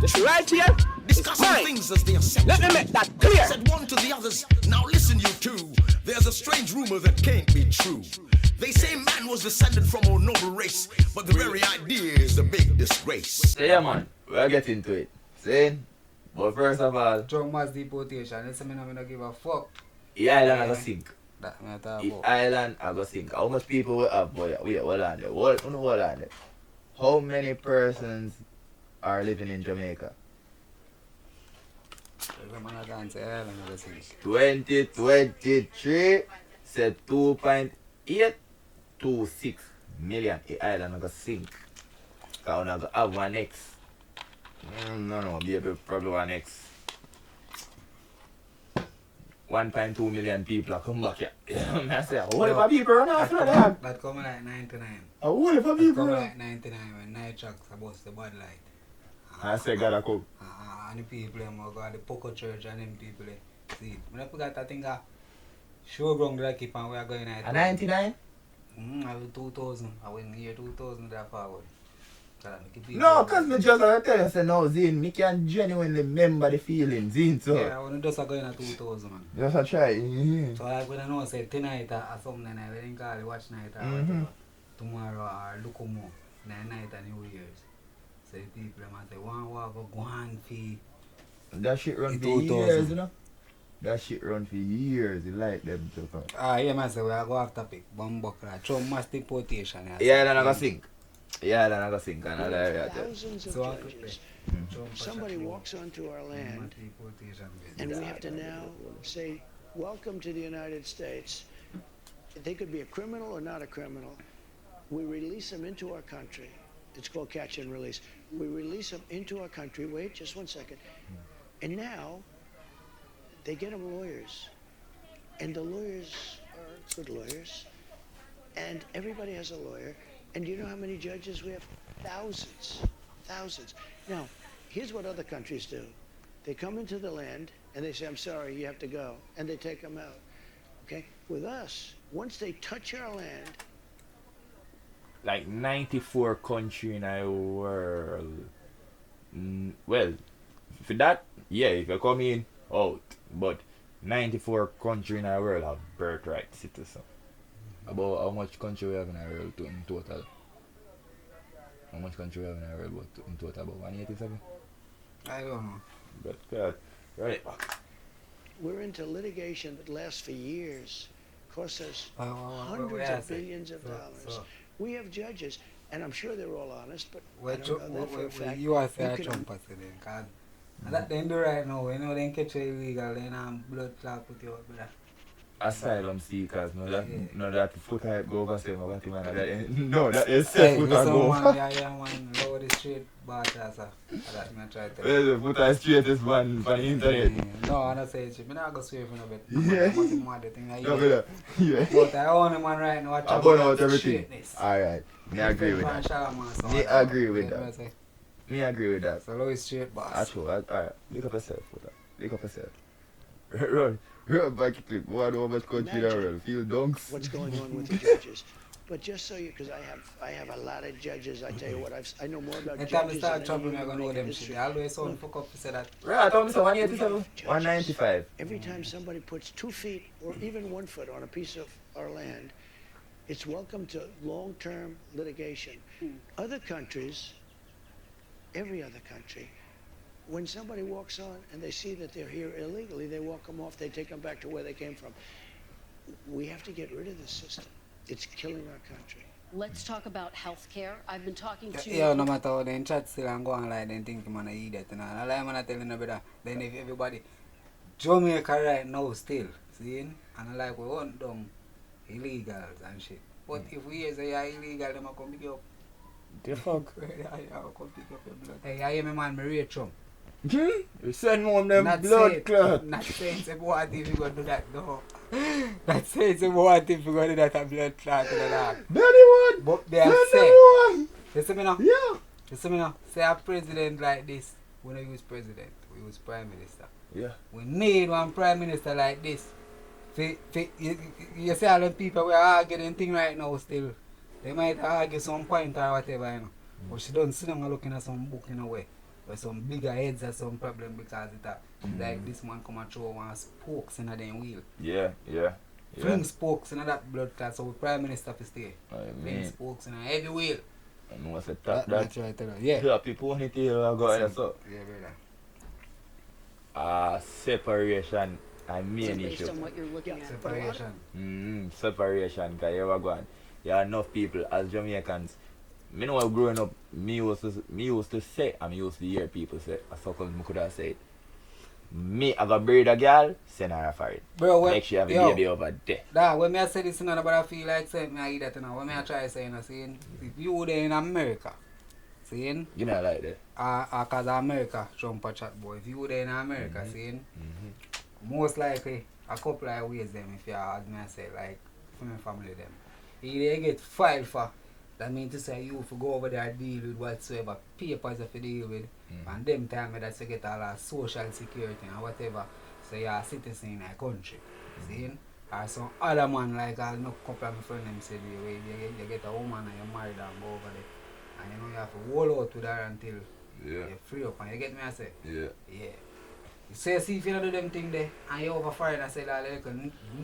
country right here is Discussing mine. things as they are set. Let me make that clear. Said one to the others, now listen you two. There's a strange rumor that can't be true. They say man was descended from a noble race, but the very idea is a big disgrace. Yeah, man, we'll get into it. See? But first of all, Drunk mass deportation. Let's say me not give a fuck. the island I go sink. That me talk The about. island I go sink. How much people we have? Boy, wait, hold on there. Hold on there. How many persons are living in Jamaica? Every man a dance island I go sing. 2023 said 2.826 million. The island I go sink. Cause I go have one next. No, baby, probably one next. 1.2 million people come back here. I say, what if people run after that? That come like 99. What if That people come run? like 99 when night trucks about the Bud Light. I say, gotta come. And the people them go to the Poco Church and them people see. When I forgot I think showground that I keep on we are going at. A 99? I was 2000. I went in the year 2000 that forward. So that make it people- No, because me just want to tell you, say, no, Zin, me can genuinely remember the feeling, Zin, so. Yeah, when just a going at 2000 man. Just a try. Mm-hmm. So like when I know say tonight or something night, we didn't call it watch night or Mhm. whatever. Tomorrow or look more. Night and New Year's. So the people them say one walk go on fee. That shit run The for 2000. years, you know? That shit run for years. You like them to come. Yeah man say we are go off topic. Bumbuckler. Trump mass deportation. Yeah, then I go sink. Yeah, then I go sink. And I like that. Thousands of So I judges. Trump Somebody mass walks onto our land, deportation. and we have to now say, welcome to the United States. They could be a criminal or not a criminal. We release them into our country. It's called catch and release. We release them into our country. Wait, just one second. And now, they get them lawyers. And the lawyers are good lawyers. And everybody has a lawyer. And do you know how many judges we have? Thousands. Thousands. Now, here's what other countries do. They come into the land and they say, I'm sorry, you have to go. And they take them out. Okay? With us, once they touch our land, Like 94 country in the world. Well, for that, yeah, if you come in, out. But 94 country in the world have birthright citizen. About how much country we have in the world in total? How much country we have in the world in total? About 187? I don't know. But, right back. we're into litigation that lasts for years, costs us What hundreds I of say? billions of So- dollars. so- We have judges, and I'm sure they're all honest, but I What don't know that for a fact. you are saying You can- Trump president, cause that they do right now, you know, they catch you illegal, then blood clot put you out, brother. Asylum seekers, no that, Yeah. no that foot hype go over say, no that is Hey, set foot listen, and go. man, yeah, man, lower the street, but that's that me try to tell you. Well, the foot and straightest man on the internet. No, I don't say it, I'm not going to swear for no bit. Yeah. I'm not mad the thing I No, hear. brother. Yeah. But I own a man right now, watch I out burn for out everything. straightness. Alright. Me agree with Different that. from Shalom, so Me I- agree with you know that. what I say? Me agree with that. So low straight boss. That's true. Alright. Pick up yourself, brother. Pick up yourself. Run back clip. What how much country there Imagine will feel dunks. what's going on with the judges. But just so you, because I have a lot of judges. I tell you what, I know more about The time I judges start than trouble, any I'm human going to know being in them shit. history. They always sound fuck up to say that. Right, I told me so 187, 195. Every time somebody puts 2 feet or even 1 foot on a piece of our land, it's welcome to long-term litigation. Other countries, every other country, when somebody walks on and they see that they're here illegally, they walk them off, they take them back to where they came from. We have to get rid of this system. It's killing our country. Let's talk about health care. I've been talking to Yeah, no matter how they chat still and go on like they think man I idiot and all. I like man I telling you brother. Then if everybody Jamaica right now still, see? And I like we want them illegals and shit. But if we hear say you're illegal, them will come pick you up. The fuck? I will come pick up your blood. Hey, I hear me man, me rate Trump. You send home them Not blood saying- clot. Not saying say what if you gonna do that no. Not saying say what if you gonna do that a blood clot and that. Daddy one. But they Send are them say, one. you see me now? Yeah. You see me now? Say a president like this, we don't use president, we use prime minister. Yeah. We need one prime minister like this. You see all the people we are arguing thing right now still. They might argue some point or whatever, you know. But she don't sit down and looking at some book in a way. But some bigger heads have some problem because it like this man come and throw one spokes in them wheel. Yeah. Fling spokes in that blood clot, so the Prime Minister to stay. I Fling mean, spokes in a heavy wheel. I know what's the That's top that. right, yeah. Yeah, people want it to go and so. Yeah, brother. Separation and So main based issue. on what you're looking at. Separation. Separation, because you ever go on. There are enough people as Jamaicans. Me know growing up, me used to say, and me used to hear people say, a circle me could have said, me I got breed a girl, send her a foreign. Bro, what? Make sure you have a Yo. baby over there. Nah, when me I say this, you know, but I feel like saying me I eat that, you know. When me I try saying, saying, if you there in America, saying, You know like that. cause America, Trump a chat boy. If you there in America, saying, most likely a couple of ways them if you as me I say like for my family them. Either you get filed for, that means to say you for go over there and deal with whatsoever papers if you deal with, and them time that you get all our social security and whatever, so you're a citizen in a country. See? Or some other man like I know couple of my friends them say the way you get a woman and you married and go over there. And you know you have to hold out with her until you're free up, and you get me I say? Yeah. Yeah. So see if you don't do them thing there and you over foreign and say that little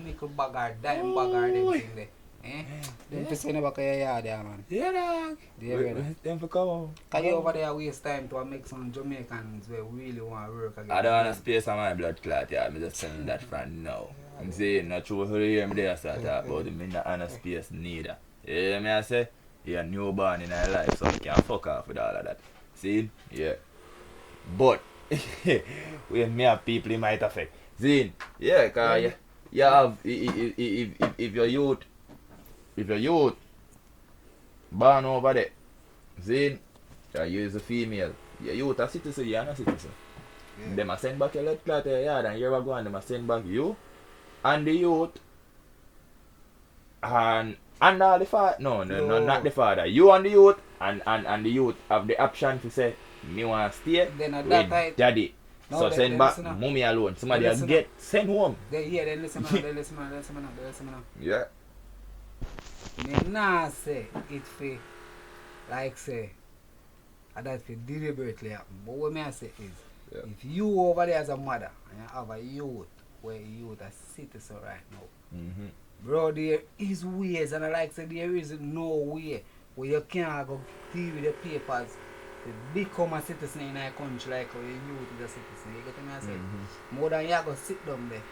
nickel bag or dime bag or them thing there. Eh? Them to send back of your yard there, man. Yeah, dog. Yeah, brother. Them for come on. Cause you over there waste time to make some Jamaicans where really want to work again. I don't want to space on my blood clot, yeah. I'm just saying that from now. I'm saying not true who hear me there start talk about it. Me not on a space neither. Yeah, me I say, you're newborn in our life, so you can fuck off with all of that. See? Yeah. But when me have people it might affect. See? Yeah, cause you have if your youth born over there, see? You is a female. Your youth a citizen, you're not a citizen. Yeah. Them a send back your blood clot to your yard and here we go and them a send back you and the youth and all the father no, not the father. You and the youth and the youth have the option to say me want to stay Then at with that time- daddy. No, So they send back listen up. mommy alone. Somebody They else listen get send home. They listen now, they listen now. Yeah. Me nah say it for like say that for deliberately happen. But what me I say is if you over there as a mother and you have a youth where youth a citizen right now, bro, there is ways and I like say there is no way where you can't go deal with the papers to become a citizen in a country like how your youth is a citizen. You get what I say? More than you go sit down there.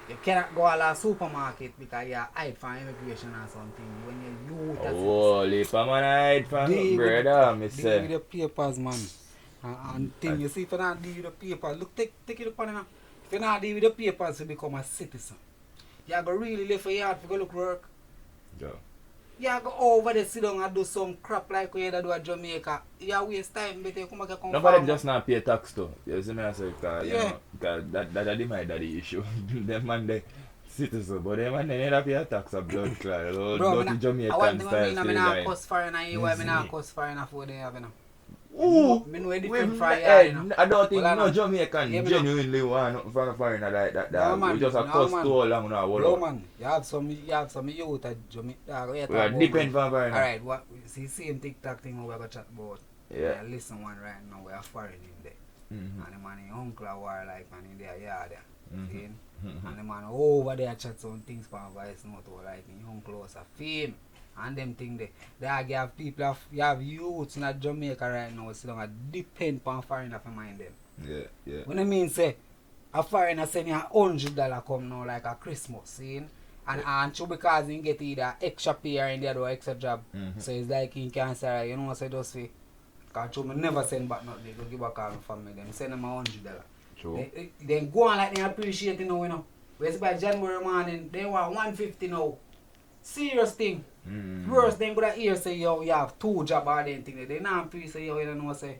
You cannot go to a supermarket because you hide for immigration or something when your youth is Holy pa man hide from Deal with brother, me deal with say. the papers, man. And thing, you see, if you not deal with the papers, look, take it upon now. If you not deal with the papers, you become a citizen. You go really live for yard to go look work. Yeah. You go over there, sit down and do some crap like we do at Jamaica. You waste time, but you come back and come Nobody farm. just not pay tax too. You see me I say, cause, you Yeah. know, cause that is my daddy issue. Them man they citizen, but them man they never pay a tax of blood clot. Bro, Dirty I Jamaican want style to mean, I'm not style. cuss foreigner, you why I'm Yes, not me. cuss foreigner for they have, you know. Ooh, Me know a different we- fry, eh, you know. I don't think Well, I no know. Jamaican Yeah, me know. genuinely want nothing from a foreigner like that. No, dog. man. We just a No, cuss man. too long now. Bro, man, you have some youth at Jamaica. We are depend from foreigner. Alright, what see same TikTok thing we got chat about. Yeah. Listen one right now, we are foreign in there. Mhm. And the man in uncle a war like man in there, yeah there. Mhm. See? And the man over there chat some things for voice note or like in uncle was a fame. And them thing there. They have people you have youths in Jamaica right now, so long depend on foreigner for mind them. Yeah, yeah. When I mean say a foreigner send you $100 come now like a Christmas, see? And true because he get either extra pay or in the other extra job. So it's like he can say, you know what I just say, because true me never send back nothing, they go give back all my family, them send them $100. True. They go on like they appreciate it now, you know. Whereas by January morning, they want 150 now. Serious thing. Worse than good hear say yo you have 2 jobs or anything. They not appreciate say yo you don't know say.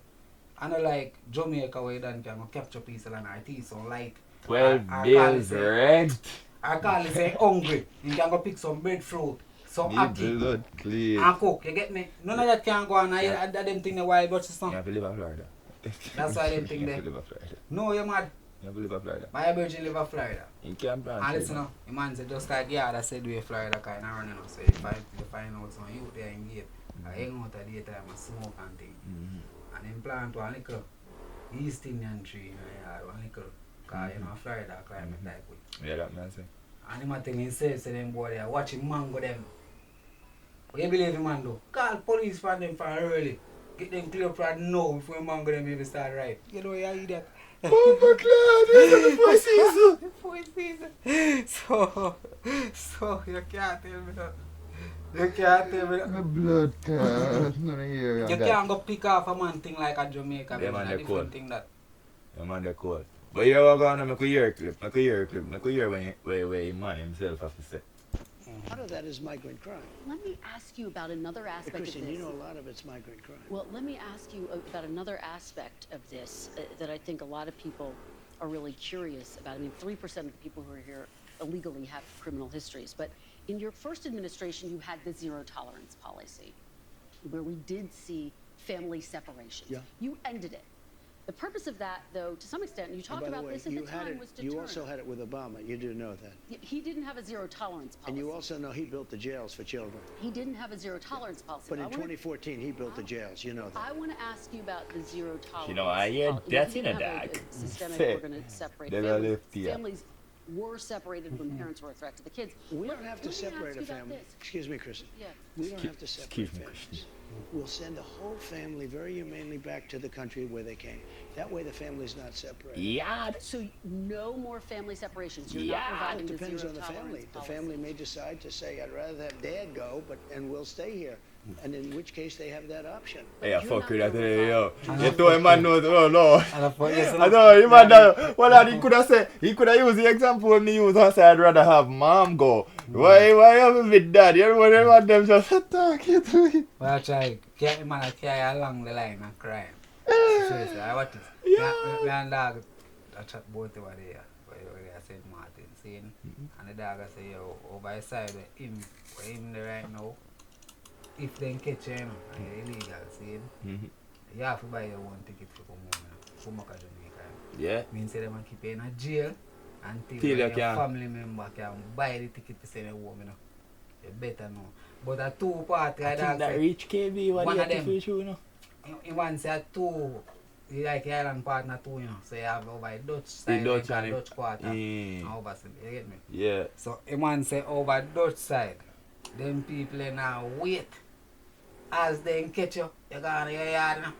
I know like Jamaica where you done can go capture people and our teeth so light. 12 Or bills rent. I call it say hungry. You can go pick some breadfruit, some ackee, Blood clean. and cook. You get me? None of that can go on. I them thing the wild but You system. have to live in Florida. That's why them thing You there. have to live in Florida. No, you mad. You have to live in Florida. My virgin live in Florida. You can't plan. And listen now, the man said just like yeah, that said we Florida kind of running up. So if I find out some youth there in gate, I hang out at the daytime and smoke and thing. And him plan to a little East Indian tree, you know, yeah, one little, cause you know, Florida climate like we. Yeah, that man say. And him a tell himself, say them boy there, watch him mango them. What you believe him man do? Call police for them from early. Get them clear from now before mango them even start right. You know, you idiot. Oh my God, The fourth season. So you can't tell me that. You can't tell me that. My blood clot. None of you. You can't go pick off a man thing like a Jamaica. Yeah, man, a they're different cool. thing that. I'm on the court. But you know what, make a hear a clip. Make a hear a clip. Make a hear where he man himself have to say. A lot of that is migrant crime. Let me ask you about another But aspect Christian, of this. you know a lot of it's migrant crime. Well, let me ask you about another aspect of this that I think a lot of people are really curious about. I mean, 3% of the people who are here illegally have criminal histories. But in your first administration, you had the zero tolerance policy, where we did see family separations. Yeah. You ended it. The purpose of that, though, to some extent, you And talked by the about way, this at you the had time, it. was deterrent. You also had it with Obama. You do know that. He didn't have a zero tolerance policy. And you also know he built the jails for children. He didn't have a zero tolerance policy. But I in wanna- 2014, he built the jails. You know that. I want to ask you about the zero tolerance. You know, I hear policy. that He in a didn't have dag. systemic, Say, we're going to separate they families. left here. Families were separated when parents were a threat to the kids. We Let- don't have to let me ask separate you a about family. this. Excuse me, Christian. Yeah. We don't have to separate Excuse me, families. We'll send the whole family very humanely back to the country where they came. That way the family's not separated. Yeah. So no more family separations. You're Yeah, not providing It the depends zero on the tolerance family. The policy. family may decide to say, I'd rather have dad go, and we'll stay here. And in which case they have that option. Hey, You're fuck not with that, gonna yo. provide- You told him man no, no. And of course, yes, I know, you man, well, he could have said, he could have used the example when me use and say, I'd rather have mom go. Why have me with dad? You know, want them just attack you to it. well, I try get him and carry along the line and crying. Seriously, I watch this. Yeah. Me and dog, I chat both over there. Where I said Martin, seeing, and the dog I say, yo, over the side where him there right now, if they catch you, you know, and you're illegal, seeing, you have to buy your own ticket for come home, you know, for Jamaica. Yeah. Means say they want to keep you in a jail until Till you your can. family member can buy the ticket to send you home, you know. You better know. But a two-party, I I think that reach KB, what one you of have to them. feel true, you know? you want to say two, you like the island partner too, you know. So you have over the Dutch The side, Dutch like and Dutch quarter, and Mm. over, you get me? Yeah. So you man say over Dutch side, them people now wait. As they catch you, you go on your yard, you know.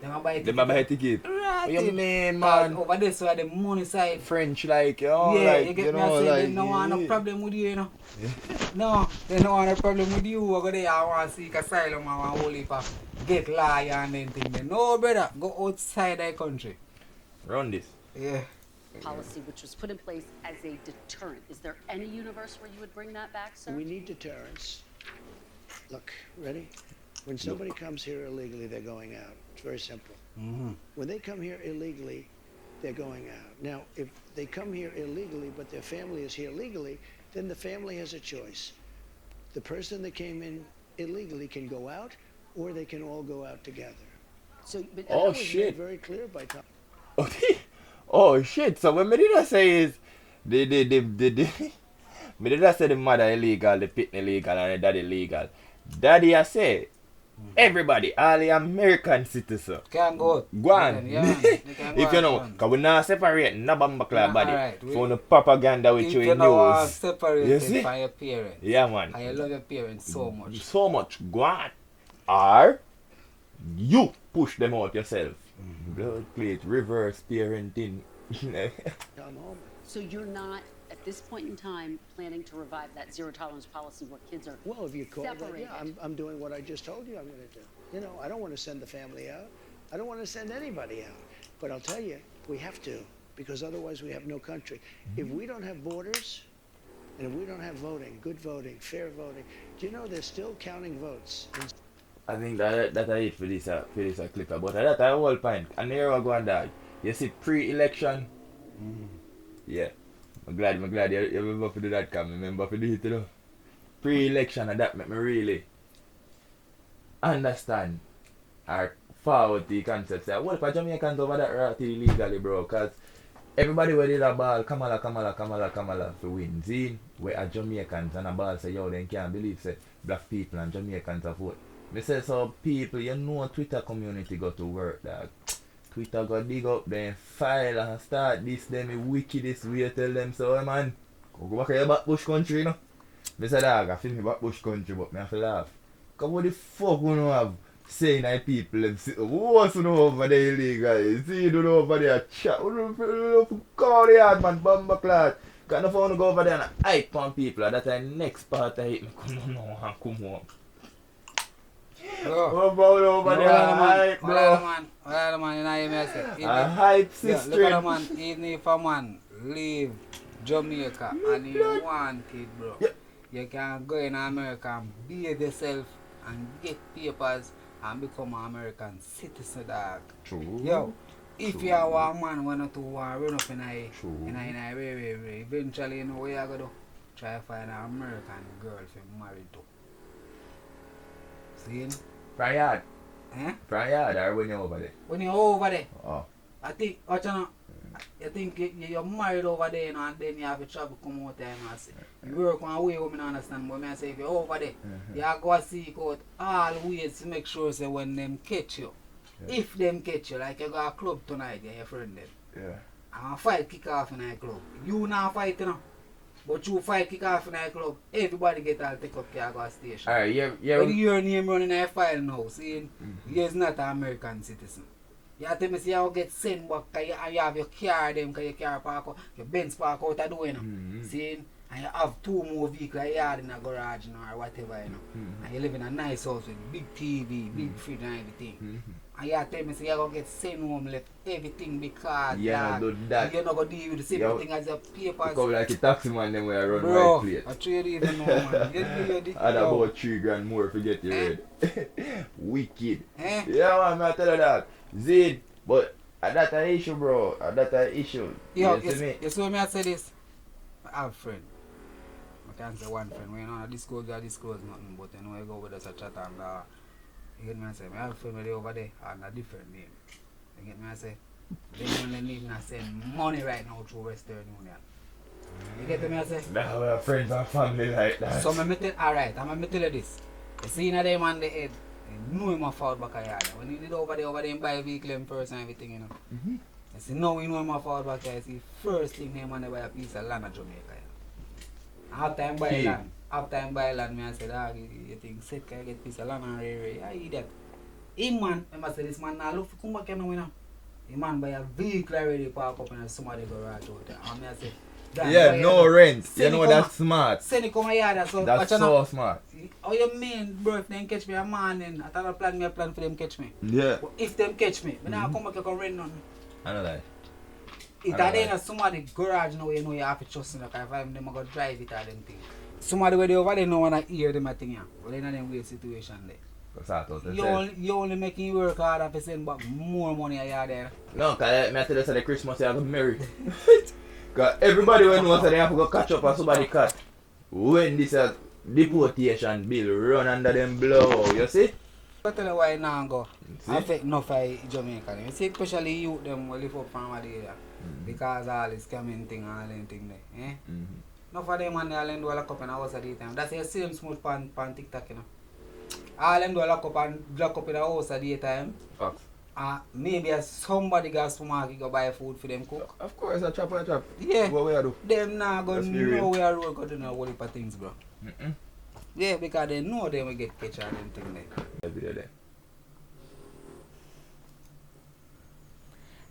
They might buy They might buy a ticket. Right. What you mean, Cause man? over this where the money side. French, like, oh, Yeah, like, you get you me? know, I say like, they don't want no problem with you, you know. No, they don't want no problem with you. Over there, I want to seek asylum. I want to hold it up, get lawyer and then thing. No, brother, go outside the country. Run this. Yeah. Policy which was put in place as a deterrent. Is there any universe where you would bring that back, sir? We need deterrence. Look, ready? When somebody comes here illegally, they're going out. It's very simple. When they come here illegally, they're going out. Now, if they come here illegally, but their family is here legally, then the family has a choice. The person that came in illegally can go out, or they can all go out together. So, but Oh, That was shit. made very clear by Tom. Oh shit! So when me did I say is the me did I say the mother illegal, the pitney illegal, and the daddy illegal. Daddy I say everybody, all the American citizens. Can go. Go on. Yeah, they can go If you out, know, son. cause we not separate no bamba Yeah, body alright, we- for the propaganda which If you you know are use. You separated see? from your parents, Yeah, man. and you love your parents so much. So much. Go on. Or you push them out yourself. Blood plate, reverse parenting. Tom Holman. So you're not, at this point in time, planning to revive that zero tolerance policy where kids are Well, if you call that, separated? yeah, I'm doing what I just told you I'm going to do. You know, I don't want to send the family out. I don't want to send anybody out. But I'll tell you, we have to, because otherwise we have no country. If we don't have borders, and if we don't have voting, good voting, fair voting, do you know they're still counting votes? I think that I it for this clip, but that's the whole point. And here we go on that. You see pre-election. Yeah. I'm glad you remember to do that, cause I remember to do it, you know. Pre-election, and that make me really understand or forward the concept. Say, what if Jamaicans over that route illegally, bro? Cause everybody where did a ball, Kamala to win. See, where a Jamaicans and a ball say, yo, they can't believe say black people and Jamaicans are vote. Me say so people, you know Twitter community go to work, dog. Twitter go dig up them file and start this them wickedest way tell them so man. Go back to your back bush country, you know. Me say dog, I feel me back bush country but me have to laugh. Cause what the fuck we don't have saying that people them sit what's over there illegal? You see you don't over there chat. We don't call the hard man bomber clad. Cause if I wanna go over there and hype on people and that's the next part of it. Come on now and come home. Bro. Over there hype bro. Man, you know what I say? A hype Yeah, system. look at the man, even if a man leave Jamaica and he want it, bro, Yeah. you can go in America and behave yourself and get papers and become an American citizen, dog. True. Yo, if you are a man want to run up in a True. way, eventually you know what you gotta do? Try to find an American girl to marry to. See? From yard. Eh? From yard or when you're over there? When you're over there, Oh. I think, you think you're married over there, you know, and then you have to travel, come out there, and say, you work one way, women understand, but I say, if you're over there, you have to go seek out all ways to make sure say when them catch you, if them catch you, like you go a club tonight, you're your friend them, Yeah. and a fight kick off in a club. You not fight, you know, but you fight kick off in a club, everybody get all take up your go station. Alright, yeah. When your name running a file now, see, you're not an American citizen. You have to tell me, see, you get sent back, and you have your car, them, because your car park out, your Benz park out the door, you know. See, and you have 2 more vehicles, a yard in a garage, you know, or whatever, you know. And you live in a nice house with big TV, big fridge and everything. And you have to tell me, see, you're going to get sent home, left everything because, Yeah, dog, do that. you're not going to deal with the same Yeah. thing as your papers. Come like a taxi man them where I run Bro, right plate. I trade even know, man. You And about 3 grand more if you get you Eh? red. Wicked. Eh? Yeah man, I tell you that. Zid, but that's an issue bro. That's an issue. Yo, You see me? you see me I say this? I have a friend. I can't say one friend. When you know disclose nothing, but you know I go with us a chat and you get me I say, I have a friend with you over there and a different name. You get me I say, they only need me to send money right now through Western Union. You get me I say? Now we are friends and family like that. So me tell alright, I'm gonna tell you this. You see in them on the head, you know him a fall back a yard. When he did over there and buy a vehicle in first and everything, you know. You see now you know him a fall back here, see first thing him and buy a piece of land in Jamaica. After I buy land, me I say, dog, you think set can get piece of land and railway? I eat that. Him man, I must say this man now look for come back you know. The man buy a vehicle already park up in somebody garage out there. And me I say, Yeah, no rent. You Send know it that's smart. Send it come a yard so That's watch out so now. smart. How you mean, bro, if them catch me a morning, I thought I plan for them catch me. Yeah. But if them catch me, when I come back, you can rent on me. I know that. If Alright. I didn't somebody garage now, you know you have to trust them. Because if I'm them, I go drive it or them thing. Somebody where they over there, no one to hear them a thing, yeah. But they're not in weird situation there. Sort out You only making you work harder to send back more money a year there. No, because I tell you, the Christmas you have to marry. Because everybody when knows that they have to go catch up on somebody cut. When this deportation bill run under them blow, you see? I tell you why now go See? affect enough of Jamaica. You see, especially youth them will live up from over there. Because all this scamming thing and all them thing there. Eh? Enough of them and they all them do a lock up in the house at the time. That's the same smooth pan TikTok, you know. All them do a lock up in the house at the time. Facts. Maybe somebody got supermarket go buy food for them cook. Of course, a chop. Yeah. What we do? Them now go Let's be real. nowhere road go do no whole heap of things, bro. Yeah, because they know them will get catch and them thing there. Every day there.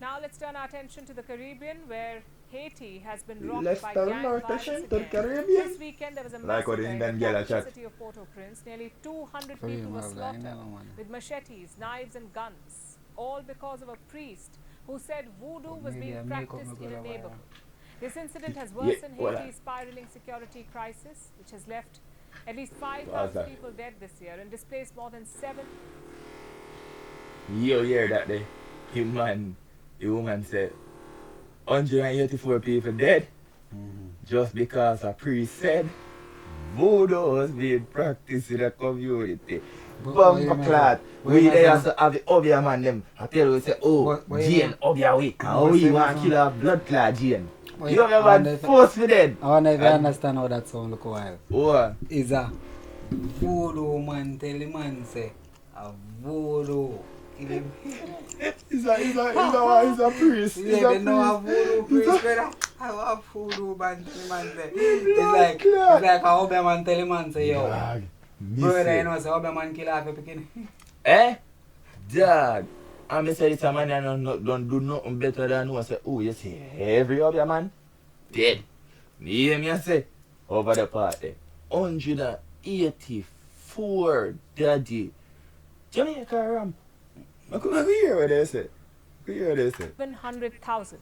Now let's turn our attention to the Caribbean, where Haiti has been rocked Let's by turn gang our violence attention to the again. Caribbean. This weekend there was a Like what massacre the in Indian the girl a capital chat. city of Port-au-Prince. Nearly 200 For you, people were Marv, I slaughtered know one. with machetes, knives and guns, all because of a priest who said voodoo was Maybe I being make up practiced my in a brother, neighborhood. This incident has Yeah, worsened well, Haiti's spiraling security crisis, which has left at least What's 5,000 that? people dead this year and displaced more than 7. You hear that day? The woman said, 184 people dead just because a priest said voodoo was being practiced in the community. Bumper clad. We there also have the Obia man them. I tell you, say, oh, But Jane Obia way. And we want to kill a blood clad Jane. But You have I wonder a if- force for dead. I wonder if you And- understand how that sound look wild. Oh, Is a voodoo man tell the man say a voodoo kill him. He's a priest. Yeah, they know a voodoo priest, brother. I have a voodoo man tell man say. It's like how a man tell him man say, yo. Dog. Brother, you know, so how a man kill half a pikin. Eh? Dog. And me say it's a man that don't do nothing better than who I say, oh, you see, every other man dead. You hear me I say? Over the part there. 184 daddy. Jamaica ramp. I could hear what they say. I hear what they say. 700,000.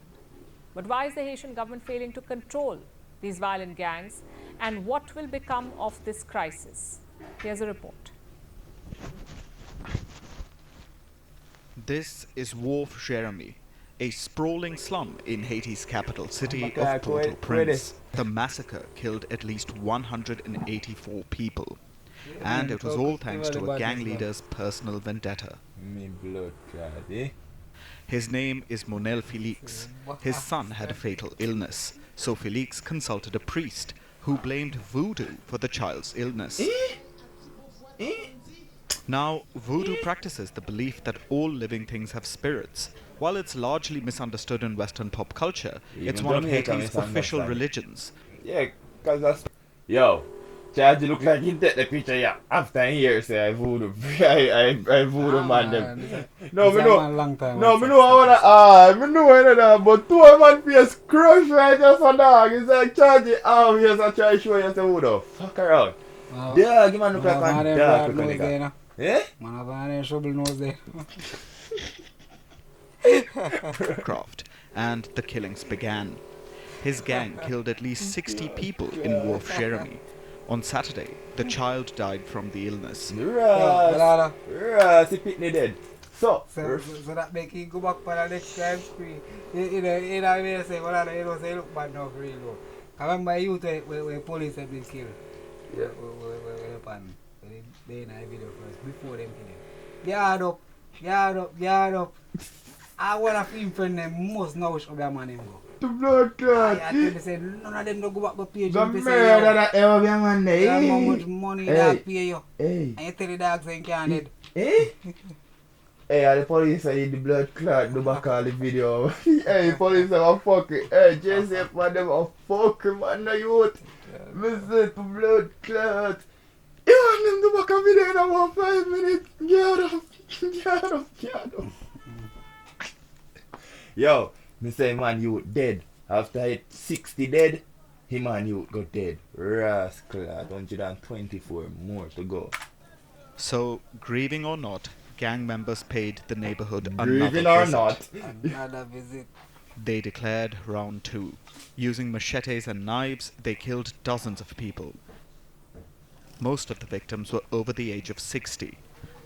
But why is the Haitian government failing to control these violent gangs? And what will become of this crisis? Here's a report. This is Wharf Jeremy, a sprawling slum in Haiti's capital city Okay, of wait, Port-au-Prince. The massacre killed at least 184 people, and it was all thanks to a gang leader's personal vendetta. Me blood clot, eh? His name is Monel Felix. His son had a fatal illness, so Felix consulted a priest who blamed voodoo for the child's illness. Now, voodoo practices the belief that all living things have spirits. While it's largely misunderstood in Western pop culture, it's Even one of Jamaica Haiti's official misunderstand. religions. Yeah, cause that's... Yo, Charge look like he take the picture, yeah. After a year, say I voodoo. I voodoo man them. No, me know. No, me know I wanna, me know I know, but two of man face crush right just for dog. It's like Charge, yes, I try to show you the voodoo. Fuck around. Yeah, give man look like a dog. Eh? Man have a trouble nose there. Craft, and the killings began. His gang killed at least 60 people in Wharf Jeremy. On Saturday, the child died from the illness. Ras, he pitney dead. So that make him go back for the next crime spree. You know, say, well, you know, say, look bad now for real, though. I remember youth where police have been killed. Yeah. They in a video first, before them kill him. Yard up. I want to film friend them most now show their man him go. the blood clot. I tell you, say, none of them don't go back to pay you. The murder that ever be a man there. You know how much money that pay you. Hey. And you tell the dog saying can't dead. Eh? Hey, the police say the blood clot do back all the video. Hey, police say a fuck it. Hey, JSF man them a fuck man the youth. Me say the blood clot. You want them to back a video in about 5 minutes. Get up. Yo, me say man you dead. After it 60 dead, him and you go dead. Rascal, 124 more to go. So, grieving or not, gang members paid the neighborhood Grieving another or visit. not. Another visit. They declared round 2. Using machetes and knives, they killed dozens of people. Most of the victims were over the age of 60.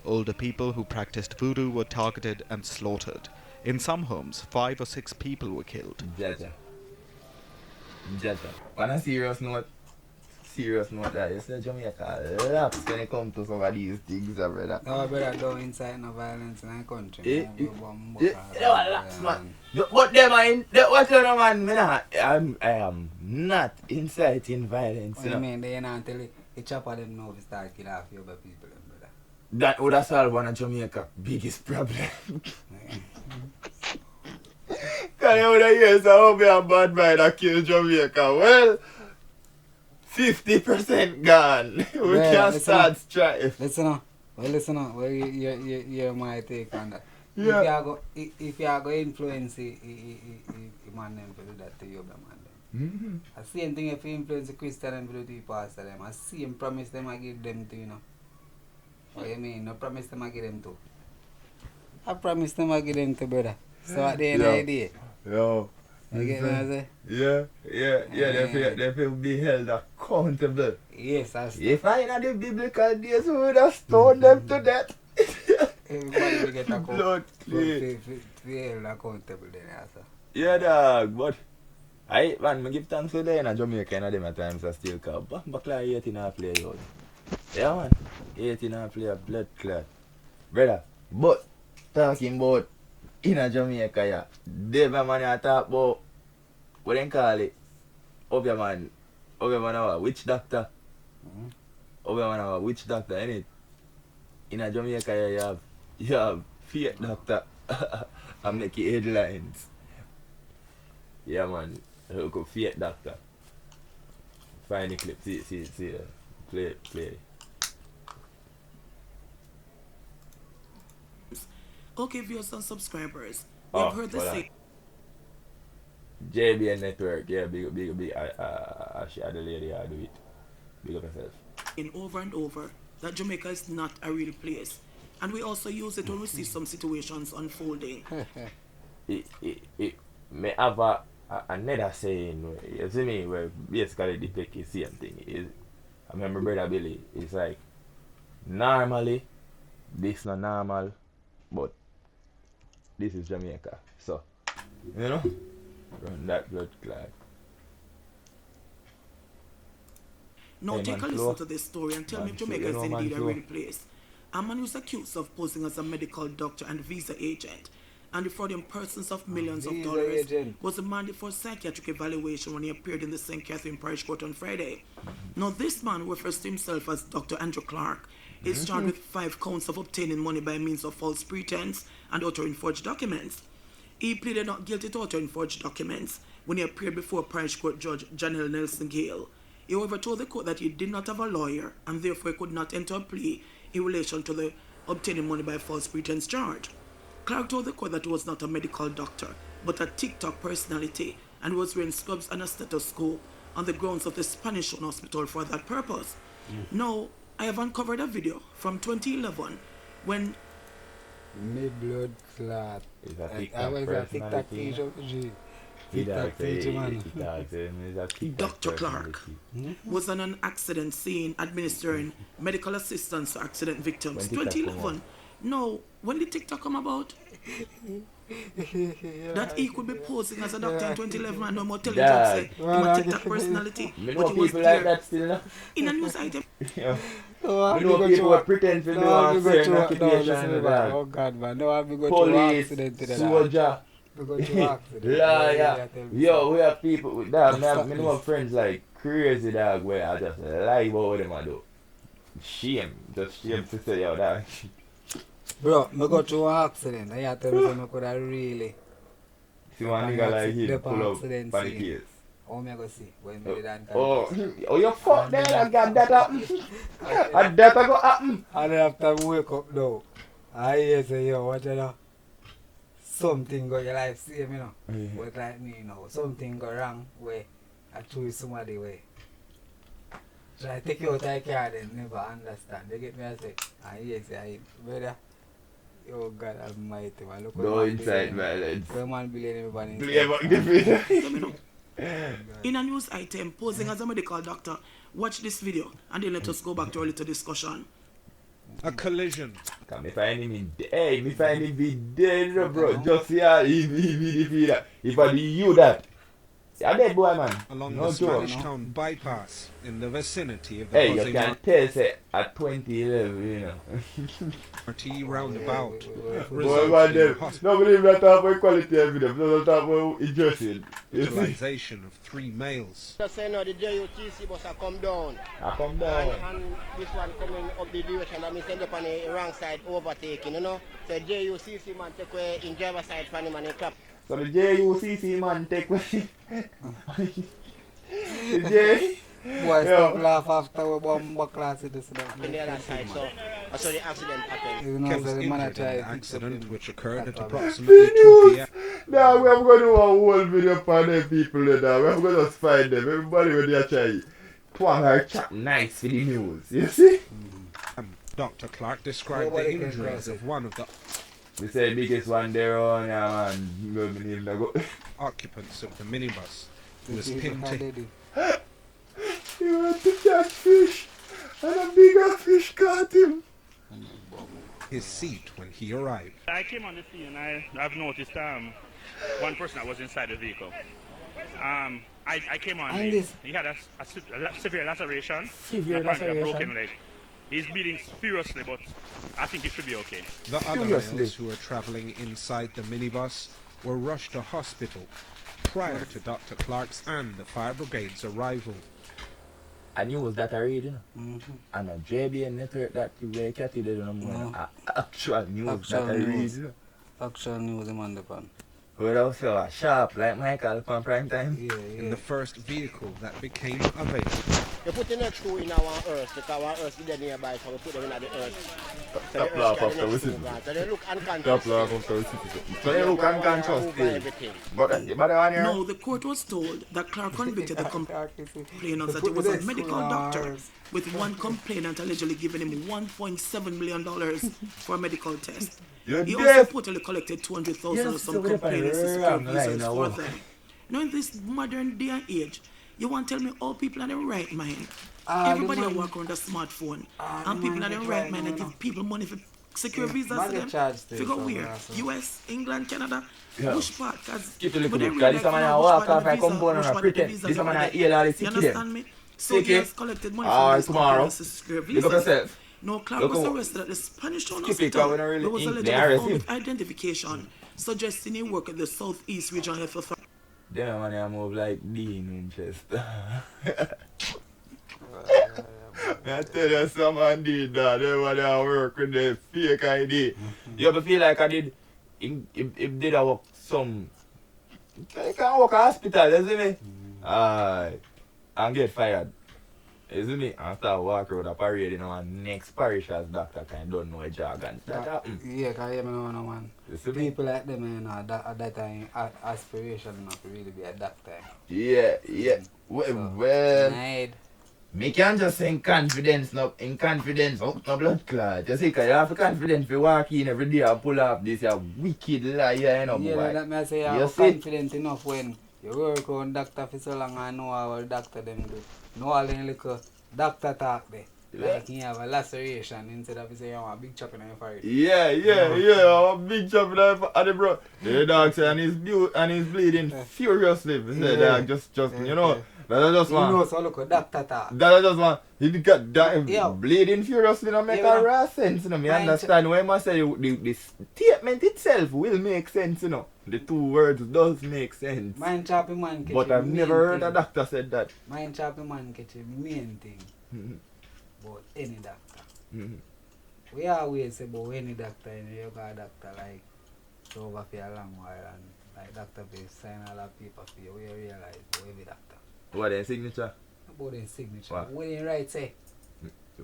Older people who practiced voodoo were targeted and slaughtered. In some homes, 5 or 6 people were killed. Jaja. On a serious note that you say Jamaica laps when it comes to some of these things, brother. No, brother, don't incite no violence in the country. You Man. know what, laps, man. But them are in, what you know, man, I am not inciting violence, What you you know. mean? They ain't until the chopper them know if start kill half your other people, brother. That would have solved one of Jamaica's biggest problem. Can you would have heard how be a bad mind that kill Jamaica? Well, 50% gone. We Yeah, can listen start strife. Listen up. Well, you my take on that. Yeah. If you are going to influence the man them to do that to you, man them. The same thing if you influence the Christian and do to the pastor them. I see him promise them I give them to, you know. What you mean? No promise them I give them to. I promise them I give them to, brother. So at the end of the day, Yo. you get what I say? Yeah, they feel be held accountable. Yes, I see. If I in the biblical days, we would have stoned them to death. Everybody will get Blood clean. held accountable then, also. Yeah, dog, but I give thanks to them in Jamaica and them at times I still call. Back like 18 and play out. Yeah, man. 18 and play a blood clot. Brother, but talking about in Jamaica, yeah, they man you talk about what they call it? Obia man a witch doctor. Obia man a witch doctor, innit? In Jamaica, yeah, you have fake doctor. I'm making headlines. Yeah, man. Look up fake doctor. Find the clip. See. Play. Okay, viewers and subscribers. Oh, We've heard the same. JBN Network, yeah, big. She had the lady, I do it. Big up yourself. Over and over that Jamaica is not a real place. And we also use it when we see some situations unfolding. It may have another saying, you see me, where basically depict the same thing. I remember Brother Billy, it's like, normally, this not normal, but this is Jamaica. So, you know, run that blood clot. Now Hey, take man, a Flo. listen to this story and tell me Man, if Jamaica you is know, man, indeed a Flo. real place. A man who's accused of posing as a medical doctor and visa agent and defrauding persons of millions of Visa dollars agent. was remanded for psychiatric evaluation when he appeared in the St. Catherine Parish Court on Friday. Now this man, who refers to himself as Dr. Andrew Clark, is charged with 5 counts of obtaining money by means of false pretense and authoring forged documents. He pleaded not guilty to authoring forged documents when he appeared before Parish Court Judge Janelle Nelson Gale. He however told the court that he did not have a lawyer and therefore he could not enter a plea in relation to the obtaining money by false pretense charge. Clark told the court that he was not a medical doctor, but a TikTok personality and was wearing scrubs and a stethoscope on the grounds of the Spanish Own Hospital for that purpose. Now, I have uncovered a video from 2011 when Me blood clot. It's a I TikTok was a TikTok personality. teacher. G. He TikTok teacher, man. Dr. Clark was on an accident scene administering medical assistance to accident victims. When TikTok come 2011. No, when did TikTok come about? That he could be posing as a doctor in 2011 and no more telling Dad. jokes say I'm a TikTok personality. Me But know he was people like there that still, no? in a news item. Yeah. No, You know people who pretend to do a certain occupation and that. Oh God, man. No, I've been going to Police, accident today. soldier, We go to accident. liar. Yo, we have people with that. Stop Me know this. friends like crazy dog where I just lie about what them I do. Shame. Just shame to say, yo, that. Bro, me go to an accident. I have to tell you, I could have really. See one nigga like him The pull up accident for the scene. case. How me go see when me did that? Oh, you fuck them and got that happen. And that go happen. And after I wake up now, I hear say, yo, what you know? Something go your life same, you know. Yeah. But like me, you know, something go wrong where I choose somebody way. Try take you out of car then never understand. They get me I say, I hear say, I brother, oh God Almighty, man. Look Go inside violence. Where man believe everybody. Play back the video. Let me know. In a news item, posing as a medical doctor, watch this video and then let us go back to our little discussion. A collision. Come, me find him in hey, me find him be dead, bro. Just here, he defeat that. If I do you that, you're dead boy, man. Along No the joke. Spanish Town bypass in the vicinity of the Hey, you buzzing can tell, say, at 2011, you know. RT roundabout. Boy, resulted man, in them. No believe that talk about quality of video. No talk about interesting. You see? hospitalization of 3 males. Just say no, the JUTC bus a come down. I come down. And this one coming up the direction and me send up on the wrong side overtaking, you know. So JUCC man take away in driver side from him and he clap. So the JUCC man take me. The J. Boy, stop laugh after we bomb class in this. On the other side, so that's how the accident happened. You know, Kev was so the man a injured try in the to fix accident up which him. occurred at That's all. approximately 2 p.m. Now we have got to do a whole video for them people there. We have got to find them. Everybody when they try. Twang her chat nice for the news. You see? Dr. Clark described Nobody the can injuries cross it. of one of the We say biggest one there on and go. occupants of the minibus, who was You pinned can't to do it. He went to catch fish and a bigger fish caught him. his seat when he arrived. I came on the scene and I've noticed one person that was inside the vehicle. I came on, And he had a severe laceration, Severe apparently a laceration. broken leg. He's bleeding furiously, but I think he should be okay. The other Seriously? males who were traveling inside the minibus were rushed to hospital prior to Dr. Clark's and the fire brigade's arrival. a news that I read, you know. Mm-hmm. And a JBN network that you were catty there, you know, more. No. Actual news Actual that I read, news. you know. Actual news him on the pan. But also sharp like Michael from prime time. Yeah, In yeah. the first vehicle that became available. You put the next screw in our earth because our earth is dead nearby, so we put them in the earth. So Top the laugh earth after carry we the see. next screw gone. So they look unconscious. Top laugh after we see. So they look unconscious Over still. everything. But the one here. No, the court was told that Clark convicted the complainant that he was a medical doctor, with one complainant allegedly giving him $1.7 million for a medical test. You're He deaf. also reportedly collected 200,000 Yes, of so some we're complainants to wrong secure line visas now. for them. Now in this modern day and age, you want to tell me all people are the right mind? Everybody the that man- walk around a smartphone, the and people man are the get right right mind and now, give people money for secure Yeah, visas man to get them. charged still, Figure so where? yeah, so- US, England, Canada, Yeah. which part? Cause Keep it little when they bit, realize because this man now walk which part off the and come visa- down which and part the pretend. visa This get man rid a of. heal all the You sick understand me? So Sick he it. has collected money All from right, these tomorrow. companies to secure Look up visas. yourself. No, Clark Look was up- arrested at the Spanish Town Skip it, Hospital. 'cause we don't really There was ink. allegedly They arrest found him. with identification suggesting he worked at the Southeast Regional Health Authority. Them man a move like Dean Winchester. I tell you, someone did that. They want to work with the fake ID. You ever feel like I did? If did I work some? I can't work at hospital, you see me? Aye. And get fired. You see me? After I walk around a parade in our next parish as doctor kind don't know a jargon. That happen. Yeah, because you know, man. You see me? People like them, you know, at that time, aspiration enough to really be a doctor. Yeah, yeah. Well, Need. me can't just say in confidence, in confidence, no blood clot. You see, because you have confidence to walk in every day and pull off this a wicked liar, you know, Yeah, boy. that me I say You you're see? confident enough when you work on doctor for so long and know how a doctor them do. Know all the little doctor talk there. Yeah. Like you have a laceration instead of say you have a big chop in your forehead. Yeah, I'm a big chop at the bro. The dog say and he's bleeding furiously. He said, Yeah. dog, just you know, that's just You one. know, so look a doctor talk. That's just one. He got that Yeah. bleeding furiously, no make Yeah, a man. raw sense, you know. Me Mind understand when I say the statement itself will make sense, you know. The two words does make sense. Mind chopping man catch But the I've main never heard thing. a doctor said that. Mind chopping man catch the main thing Mhm. about any doctor. Mhm. We always say about any doctor, you know, you got a doctor like it's over for a long while and like doctor be sign all that paper for you. We realize about every doctor. What their signature? About their signature. What? What them write say? I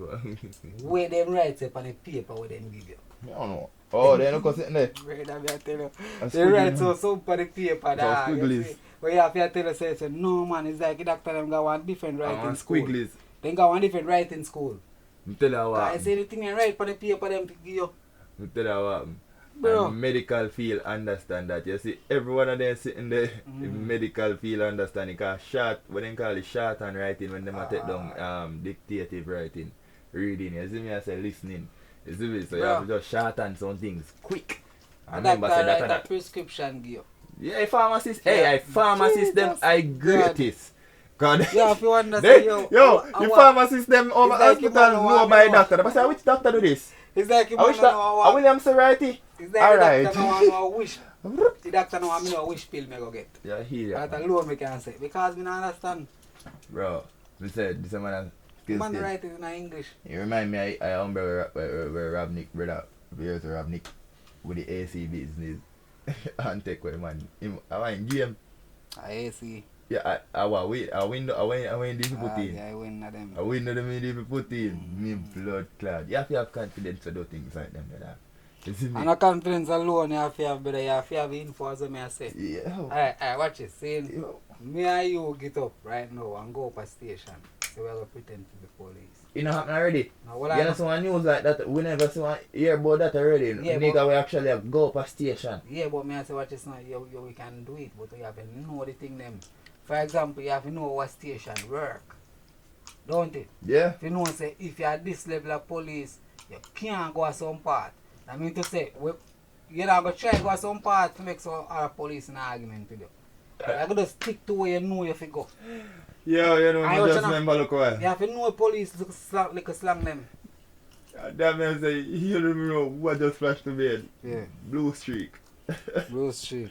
Where them write say on the paper what them give you. don't know. Oh, they look sitting there. Brother, me I tell you. That's They write squiggly, so man. some on the paper that squigglies. but you have to tell us say no man, it's like the doctor them got one different I writing want school. squigglies. They got one different writing school. I tell you what. I say the thing they write on the paper them to give you. I tell you what. Bro. And medical field understand that. You see, every one of them sitting there, in medical field understand it. Because short, what they call it shorthand writing, when they take down dictative writing, reading. You see me, I say listening. You see me, so you have to just shorthand some things quick. And remember, doctor say that write and a that. prescription give you. Yeah, pharmacist. Hey, I pharmacist them, Jesus I God. greatest. God. Yeah, if you understand, They, yo, the pharmacist them over It's like you hospital don't know know by what doctor. But say, which doctor do this? It's like you I wish know that, what. William Serrati. It's like Alright. the doctor know a wish. The doctor know me know which pill me go get. Yeah, here. That alone me can say. Because me not understand. Bro, we said this man has Man write it in English. You remind me, I remember where Ravnik, brother, years of Ravnik, with the AC business. And take with man. I went game. AC. Yeah, I win this put in. Yeah, I win na them. I win them in the put in. Me blood clot. You have to have confidence to do things like them, brother. You see me? And a confidence alone you have to have, brother. You have to have info as I say. Yeah. Alright, watch it. See, Yo. me and you get up right now and go up a station. So we're going to pretend to be police. It not happen already. Now, what You I know some news like that, we never hear about that already. Yeah, Nigga, but- we actually have go up a station. Yeah, but me I say watch this now. We can do it, but you have to know the thing them. For example, you have to know what station work. Don't it? Yeah? If you know say if you are this level of police, you can't go to some part. I mean to say you're not gonna try to go to some part to make some other police an argument with you. You're gonna stick to where you know you have to go. Yeah, you know, I you watch just now. remember look away. You have to know police like a slang them. That man say, you don't know what just flashed to bed. Yeah. Blue streak. Blue streak.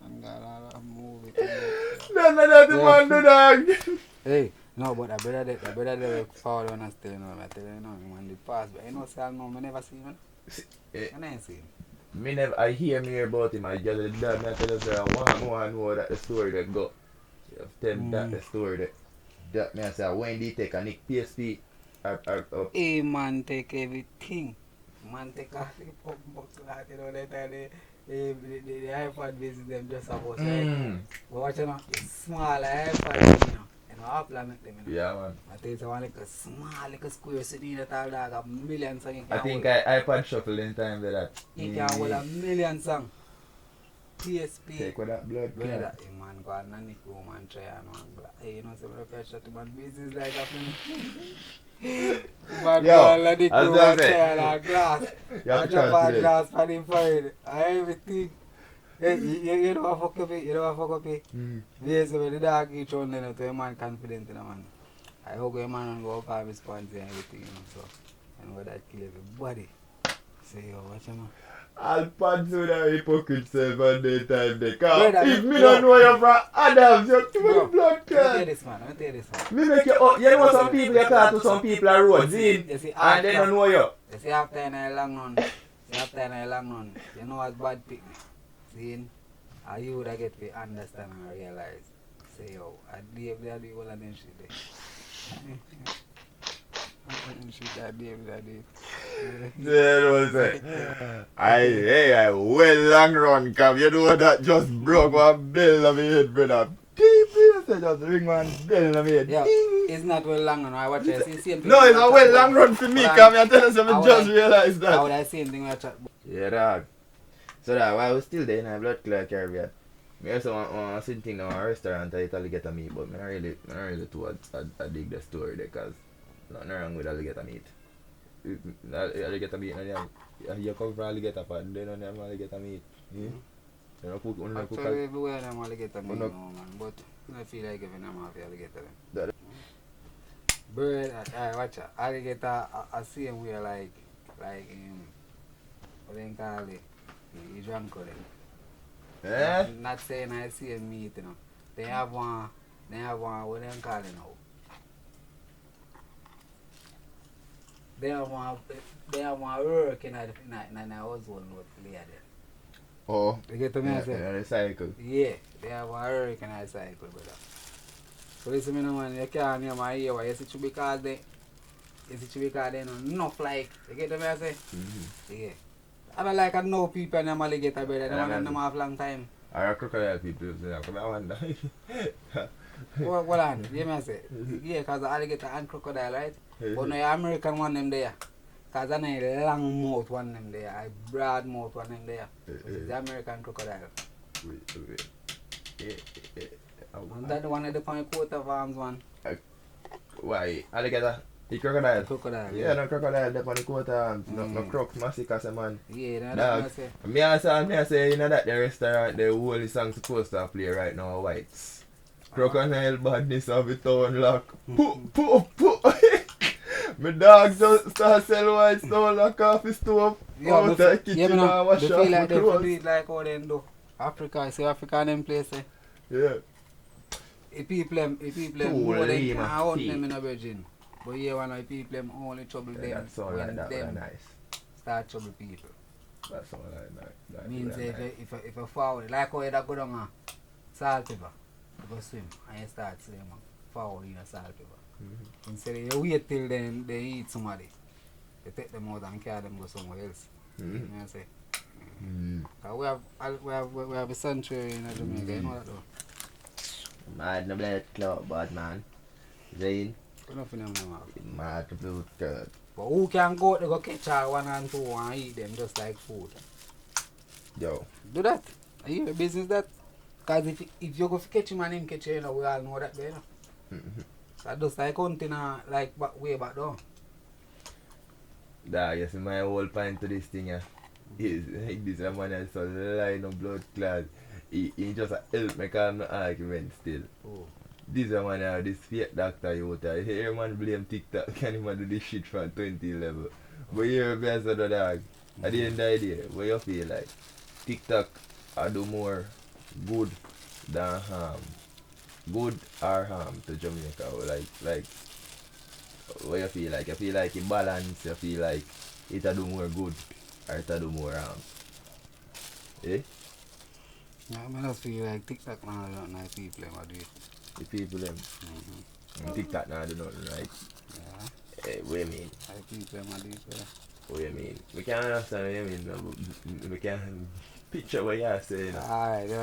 And got a movie. That's what the Yeah. man do, dog. Hey, no, but the brother they forward on us still, you know, I tell you, you know, man, the past, but you know, say, I know, I never see him, I never see him. Me never, I hear about him. I just dad me tell us that one know that the story that go. You have to tell that the story that me I say when they take a Nick PSP Hey, man, take everything. Man, take off the pump box, like, you know, that the iPad business, them just about, right? But watch out, the small iPad, you know. Apple make them, you know. Yeah, man. I think it's one like a small, like a square city that all dog a million songs. I think I iPad shuffle in time with that. He can hold a million songs. PSP. Take with that blood Brother, clot. hey man, go on and room and try and man. Hey, you know, some of the shot man business like that. Man, go on and room and try and glass. You have I to drop try a today. glass for him forehead. Everything. Hey, you know what fuck up it? You know what fuck up it? Yes, when the dog eat on then to a man confident in a man. I hope a man and go up and respond to everything, you know, so. And what that kill everybody. Say, yo, watch him, man. I'll punch with a hypocrite self at the time they come. Brother, If me bro. don't know you from Adams, you're too much blood Let me tell clot. you this, man. Let me tell you this, man. Me make you up. You know some people you talk to some people are road, see? You see, And they don't know you. You see, after I long run, you know what's bad pick me? See, are you would get to understand and realize. Say, yo, I Dave, they do all of them shit there. Shit, I Dave. Yeah, what say. I well long run, come. You know that just broke one bell of my head, brother. Deep, you say just ring one bell of my head. Yeah, Ding. it's not well long run. I watch it. It's the same thing. No, it's a well long run for me, come. I tell you something, I just would- realize I would that. have same thing I chat. Yeah, dog. So that while I was still there in a blood clot Caribbean, I also want to sit in a restaurant and eat alligator meat, but I don't really too I dig the story there because nothing wrong with alligator meat. Alligator meat, you come from alligator pot, they don't have alligator meat. You know, cook, Actually, everywhere them alligator meat, no- no, man. But I feel like giving them half the alligator. That- Bird, watch out. Alligator, I see him where like what they call it? He drunk with it. Eh? Not saying I see him meat, you know. They have one, what they call it now? They have one work in the household note later there. Oh, You get to me, I say? the cycle. Yeah, they have one hurricane I cycle, brother. So listen, me no man, you can't hear my ear, why you see because they know enough like, you get to me, I say? Yeah. I don't like I know people in them alligator, brother, they want them have long time. Are crocodile people, come I wonder. Hold on, you me I say? Yeah, because the alligator and crocodile, right? But no, the American one them there. Because I know the long mouth one them there, I broad mouth one them there. The American crocodile. And that one of the coat of arms one. Why? Alligator? The crocodile? Crocodile, Yeah, no crocodile, they on the coat arms. No crocs, massacre, man. Yeah, that's Dog, what I say. me I say, you know that the restaurant, the whole song supposed to play right now, Whites. Crocodile badness of the town lock. Poo. My dog just start sell Whites town lock off his stove. Out of the kitchen and wash they off feel my like they do clothes. it like how they do. Africa, see Africa in them place, Yeah. the people them Cool, more than Lima, can hunt tea. them in a virgin. But yeah, one of the people them only trouble them That sound when like that, them nice. start trouble people. That sound like that. Means that if you forward, like how you da go down a salt river, you go swim and you start swim forward in a salt river. Instead of you wait till then they eat somebody, you take them out and carry them go somewhere else. You know what I say? We have a sanctuary in Jamaica, you know that though? Mad no blood clot, bad man. Zayn. Nothing them have. Mad blood clot. But who can go out there go catch all 1 and 2 and eat them just like food? Yo. Do that. Are you a business that? Because if you go to catch him and him catch you, you know, we all know that, you know. That just like hunting like way back down. Dog, you see my whole point to this thing, is this a man has a line of blood clot. He just help me calm the argument still. Oh. This a man have this fake doctor you out there. Here man blame TikTok, can him do this shit from 2011. But here me as a dog, at the end of the day, what you feel like? TikTok I do more good than harm. good or harm to Jamaica? Or like what you feel like? You feel like it balance, you feel like it'll do more good or it'll do more harm? Eh? Yeah, I just feel like TikTok now don't know people them do it. The people them TikTok now do nothing right. Yeah. What you mean? Like people them do it. Yeah. What you mean? We can't understand what you mean, no, but we can't picture what you're saying. Alright, you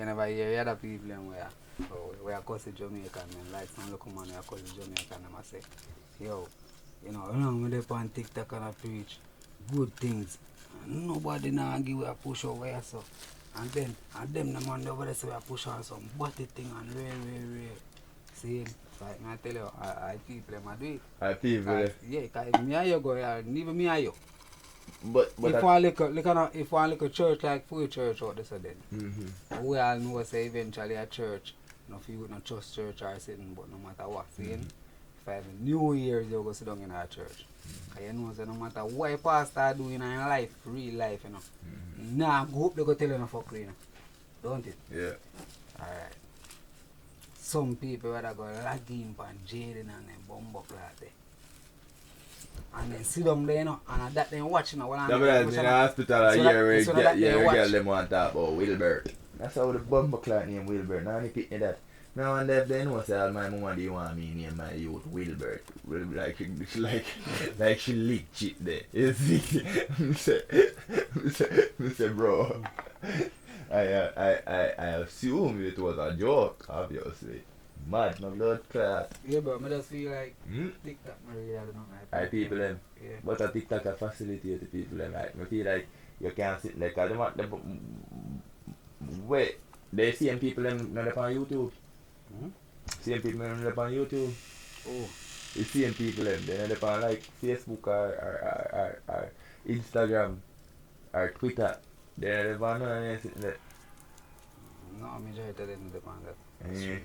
never hear other people them where we are causing Jamaican men, like some local man we are causing Jamaican them I say, yo, you know when they on TikTok and I preach good things, nobody now give a push over here so. And then them the man over there say we are push on some butty thing and real. See, like I tell you, I people them I do it. I people them. Yeah, cause me and you go here, neither me and you. But if one look a church like full church out there so then we all know say eventually a church, no if you would not trust church or something, but no matter what, see if I have a New Year's you go sit down in our church. Cause you know say no matter what a pastor do in your life, real life, you know. Nah, go up they go tell you no fuck you know. Don't it? Yeah. Alright. Some people that go lag in pan Jaden and them bumbo like that. And then sit down there, you know, and that then watching you know, in the hospital a year where you get them want to talk about Wilbert. That's how the bumper clock name Wilbert. Now they pick me that. Now and then they know say all my mama do you want me name my youth Wilbert. Like she leaked shit there. You see? Mr. Bro. I assume it was a joke, obviously. Mad, no blood clot. Yeah, but I just feel like TikTok, I really don't know. I people them. Yeah. But a TikTok can facilitate the people them. Like, I feel like you can't sit like, wait, they see people them not on YouTube. Same people them not on YouTube. Oh. You see people them, they're not on like Facebook or Instagram or Twitter. They're not on anything there. No, majority of them depend on that. Yeah.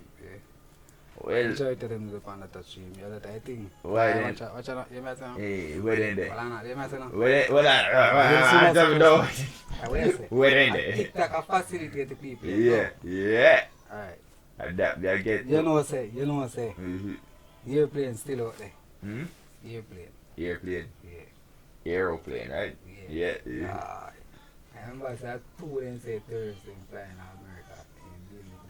Well, majority of them depend on that stream. Yeah, that I think. Why then? Watch out, you might say no. Hey, where then there? Well, you might say no. Where then there? TikTok a facilitate the people. Yeah. Alright. Adapt, I get you know what I say. Airplane still out there. Airplane. Yeah. Aeroplane, right? Yeah. I remember that two then say Thursday flying to America in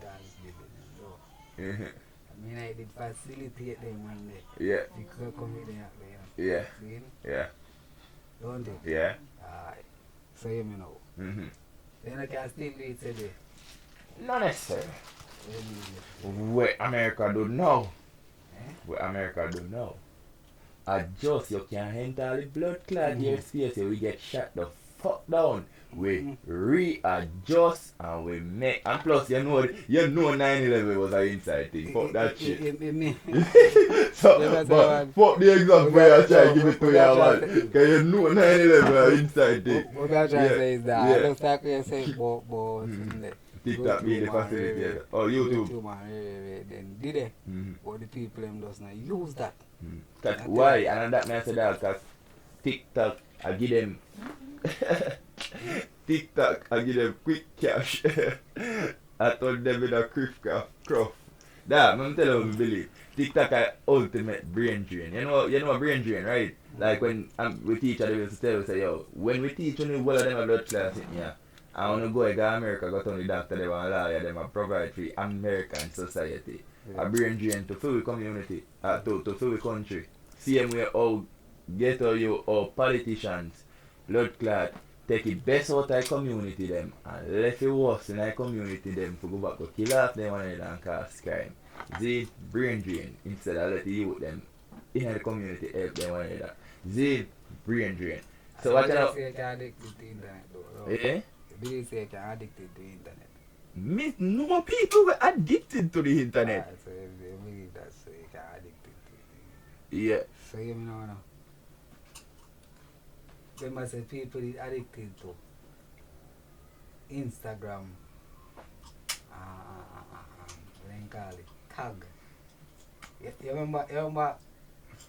Dallas building. I mean I did facilitate them one day. Yeah. You could come in there, you know. Yeah. See? Yeah. Don't it? Yeah. Alright. So you know. Then I can still do it today. Not necessarily. What America do now. What America do now. Adjust, you can enter the blood clot your space, we get shut the fuck down. We readjust and we make, and plus you know 9/11 was an inside thing. Fuck that shit. So, but fuck the example I try to give it to you, man. Cause you know 9/11 was an inside thing. What I'm trying to say is that I don't think you say but TikTok being the facilitator. Or YouTube. Then did they? But the people them does not use that. Why? And that man said that because TikTok I give them quick cash. I told them with a craft. That I'm telling you believe. TikTok is ultimate brain drain. You know a brain drain, right? Like when we teach they used to tell us say, yo, when we teach only one of them a blood class in here. I want to go to America, go to the doctor, they want to lawyer, they want to provide for American society. A brain drain to fill the community, to fill the country. Same way how ghetto you or politicians, blood clot, take the best out of the community them and let the worst in the community them to go back to kill off them and cause crime. See, brain drain instead of let the youth them in the community help them one another. See, brain drain. So what kind of... say you're addicted to the internet though. Yeah? Do you say you're addicted to the internet? Me, no people were addicted to the internet. So you believe that so you're addicted to it. Yeah. So you know now. They must say people is addicted to Instagram. Then call it CAG. You remember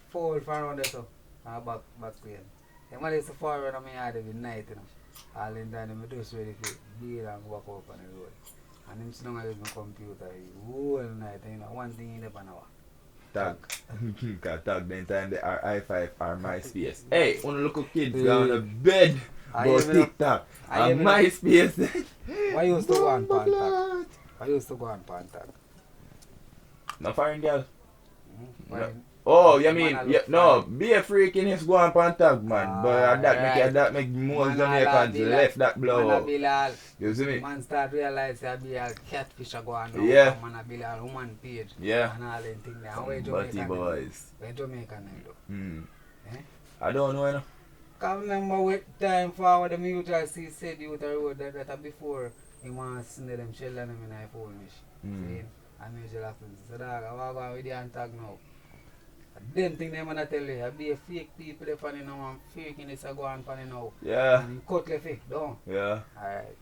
fall from around there so back then. You might used to fall around my yard every night, you know. All in time, I just ready to beat and walk up on the road. And And him sit down and use my computer the whole night. And you know, one thing in the hour. Tag. Cause tag the time they are i5 or MySpace. Hey, wanna look at kids go on the bed. Go TikTok. And MySpace. Why you used to go on Pantag? Why you used to go on Pantag? No foreign girl. Why? No. Oh, you mean, no, be a freaking is go on Pantag, man. But that make most Jamaicans left that blow up. You see me? Man start realize that be a catfish a go on now. Yeah. Man a be a woman page. Yeah. And all them things there. And where Butty Jamaican boys. Where Jamaican them do? Eh? I don't know, you know. Can remember what time forward the mutual see said you the road that before he want to send them shell and them in a phone mish. See? And me just laughing. So dog, I walk on with the antag now. Them thing them wanna tell you, I be a fake people if I know I'm faking this I go on funny now. Yeah. And you cut left it, don't. Yeah. Alright.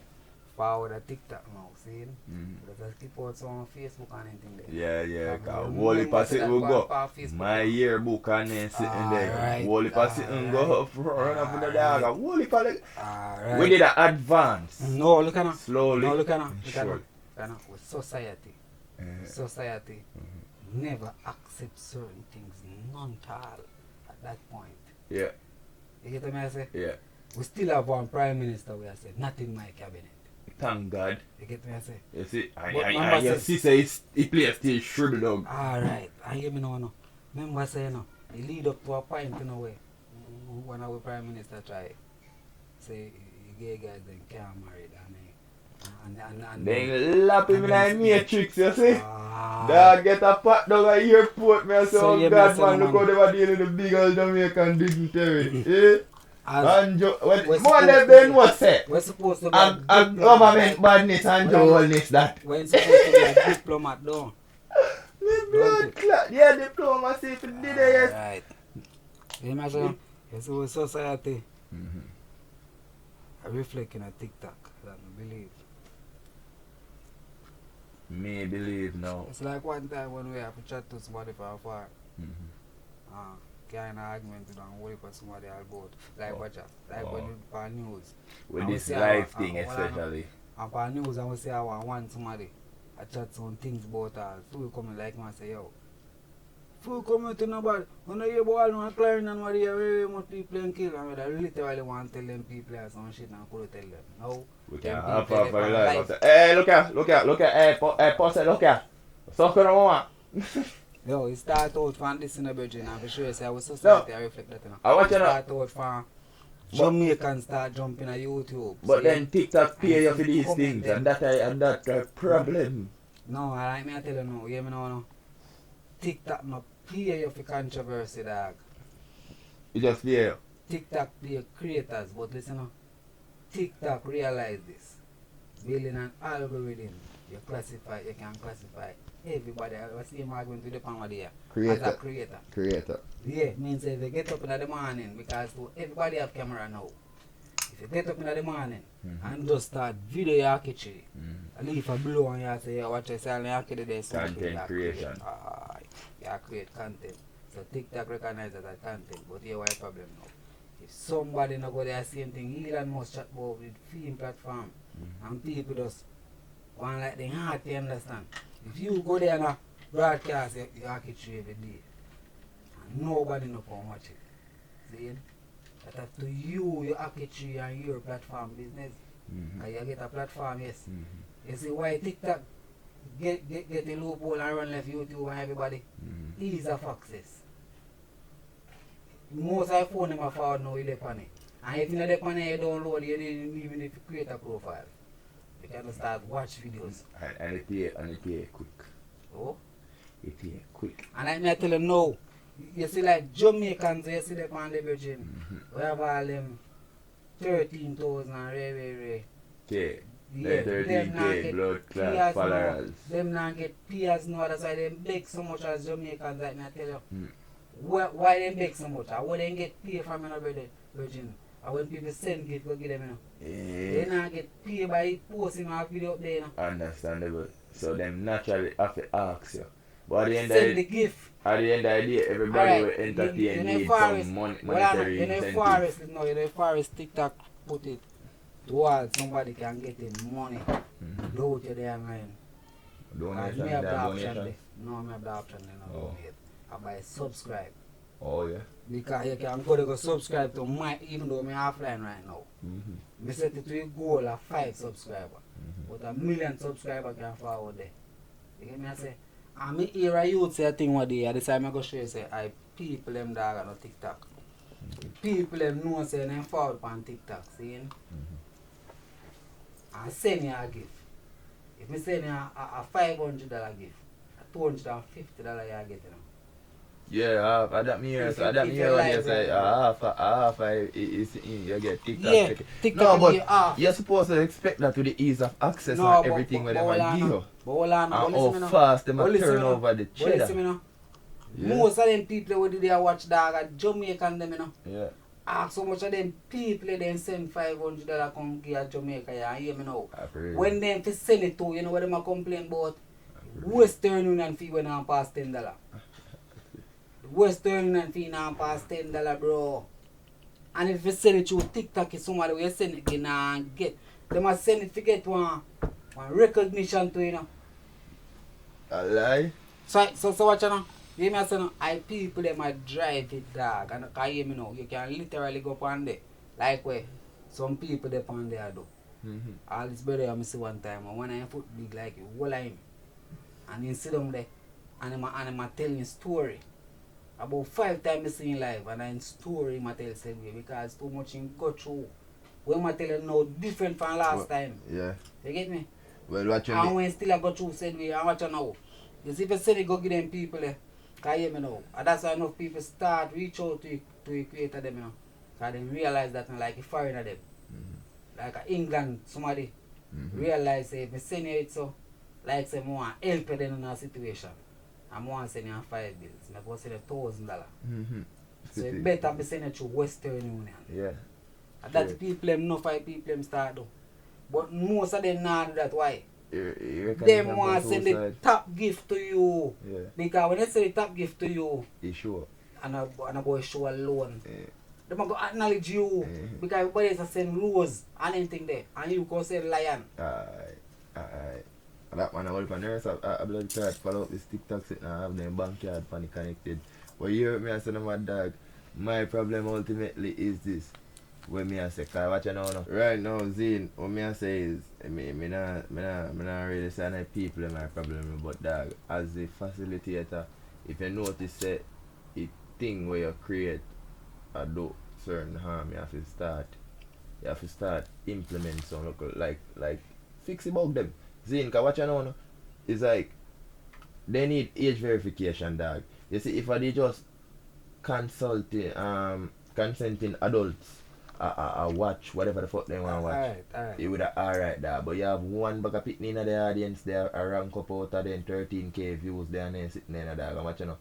Forward a TikTok now, see? Because I keep out some on Facebook and anything there. Yeah. Cause Wally Pass it will go. My yearbook and then sitting there. Wally Pass it and go up run up with the dog. Wally Pass it. Alright. We did an advance. No, look at now. Slowly. No, look at now. Look at Sure. now. With society. Society never accept certain things, none at all at that point. Yeah. You get what I say? Yeah. We still have one prime minister we have said, not in my cabinet. Thank God. You get what I say? You see, But and your sister he plays still shriveled dog. Alright, I hear me now. Remember say he lead up to a point in a way. When our prime minister try say gay guys then can't marry and they lap him like Matrix, you see? Dog get a pat down at airport, me I say, oh God man, look how they were dealing with the big old Jamaican dignitary. Eh? And more than then what's it? We're supposed to be and government badness and journalist that. We're supposed to be a diplomat, don't. Yeah, diplomacy if it did it, yes. Right. You imagine, it's our society. I reflect in a TikTok, that I believe. Me believe now. It's like one time when we have to chat to somebody for a far. Kind of argument with them, what if somebody about like watch out, like when you on news. With and this live thing especially. And on news and we say I want somebody. I chat some things about us. Fool coming like me and say yo. Fool coming to nobody. When I hear about no clearing and what they very much people and kill and I literally want to tell them people some shit and I could tell them. No. We can have a very live. Hey, look at, hey, pause it, look at. Something wrong. Yo, it start out from this in the Virgin and for sure say our society I reflect that. I want you to start out from Jamaican start jumping on YouTube. But then TikTok pay you for these things and that a problem. No, I like me I tell you now, hear me now no. TikTok no pay you for controversy dog. You just pay. TikTok pay creators, but listen now. TikTok realize this. Building an algorithm, you can classify everybody. I was the same argument with the power there. As a creator. Yeah, means if you get up in the morning, because everybody have camera now. If you get up in the morning and just start video your kitchen, and leave a blow on you and say, watch this and you create this. Content creation. You create content. So TikTok recognize that as content, but here what's the problem now? If somebody not go there same thing, Elon Musk chat about with film platform and people just want like they hard to understand. If you go there and broadcast your architecture every day and nobody no come watch it. See? That up to you, your architecture and your platform business. And you get a platform, yes. You see why TikTok get a loophole and run left YouTube and everybody? Ease of access. Most iPhone them are forward now with on it. And if you know the on you download, you didn't even if you create a profile. You can start watch videos. And it pay quick. Oh? It pay quick. And I tell them no. You see like Jamaicans, you see them on the Virgin. We have all them 13,000 and Yeah. Yeah, 13K blood clot followers. Them not get peers now, that's why they beg so much as Jamaicans, like me I tell you. Why they beg so much? I wouldn't get paid from another Virgin. And when people send gift, go give them, you know. They not get paid by posting my video up there, you know. Understandable. So them naturally have to ask you. But at the end send the gift. At the end of the day, everybody will entertain need some monetary incentive. In the forest, no, in the forest TikTok put it. towards somebody can get in money. Do it there online. Donation, Me have the option donation. there. No, me have the option there. No, donate. I buy subscribe. Oh yeah. Because you can go subscribe to my, even though I'm offline right now. Me set it to a goal of 5 subscribers. But 1 million subscribers can forward there. You get me? I say, and me hear a youth say a thing one day, at the time I go show you say, I people them dog on TikTok. People them know say them forward on TikTok, see? And send you a gift. If me send you a $500 gift, a $250 you get, you know. Yeah, that me here. So that me here when you say half is you get TikTok. Yeah, TikTok. No, but you're supposed to expect that with the ease of access and everything where they might give you. But hold on, and how fast they might turn over the cheddar. Yeah. Most of them people who did they watch dog are Jamaican them, you know. Yeah. Ask so much of them people then send $500 come give Jamaica, you hear me now. When them to send it to, you know what them a complain about? Western Union fee when I pass $10. Western Union fee now pass $10, bro. And if you send it through TikTok, is somebody will send it again and get. They must send it to get one recognition to, you know. A lie? So what you know? You me say no, I people them a drive it dog, and can hear me now. You can literally go on there, like where some people they on there do. All this brother I see one time, and when I foot big like you, whole him, and he sit down there, and him telling story. About 5 times I see him live, and I story him tell same way because too much him go through. When I tell him now different from last time. Yeah. You get me? Well, what you and when still I go through same way, and what you know? You see if you say go give them people there. Can you hear me now? And that's why enough people start reach out to a creator them, you know. Because they realize that like a foreigner them. Like England, somebody realize say if I send you it so, like say more help them in a situation. I'm more send you 5 bills. I'm going to send you $1,000. So it's better be send it through Western Union. Yeah. And that's people them know 5 people them start do. But most of them not do that. Why? Them want to send the top gift to you. Yeah. Because when they send the top gift to you, you sure. And a boy show alone. They might go acknowledge you. Because everybody is send rose and anything there. And you go send lion. Alright. That man I will for nurse. I blood card follow up this TikTok sitting and have them backyard funny connected. But you hear me I say no my dog. My problem ultimately is this. When me I say, cause what you know now? Right now, Zine, what me I say is, me not really say any people in my problem, but dog, as a facilitator, if you notice that it thing where you create a do certain harm, you have to start implement some local, like fix about them. Zine, cause what you know now, is like, they need age verification, dog. You see, if I just consenting adults, I watch whatever the fuck they want to watch. Alright. It would have alright there. But you have one bag of pitney in the audience there, a rank up out of them 13k views there and then sitting there and dog. And what you know,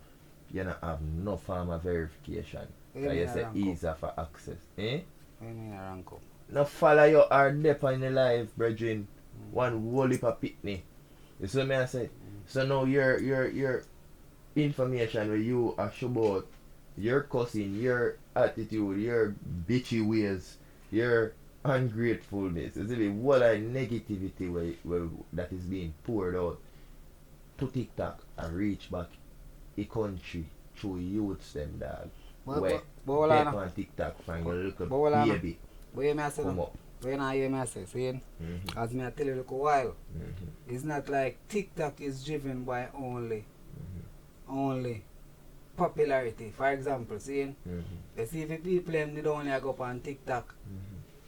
you don't have no form of verification. So you say easy for access. Eh? What do you mean a rank up? No follow you or dep in the live, brethren. One whole heap of pitney. You see what I say? So now your information where you are sure about your cussing, your attitude, your bitchy ways, your ungratefulness, it's a what a negativity where that is being poured out to TikTok and reach back a country through youths them dog. Where they on TikTok find a little baby. But you may say no. But you know you may say, see? As me I tell you a little while, it's not like TikTok is driven by only popularity. For example, see, you see if people them they don't only go up on TikTok,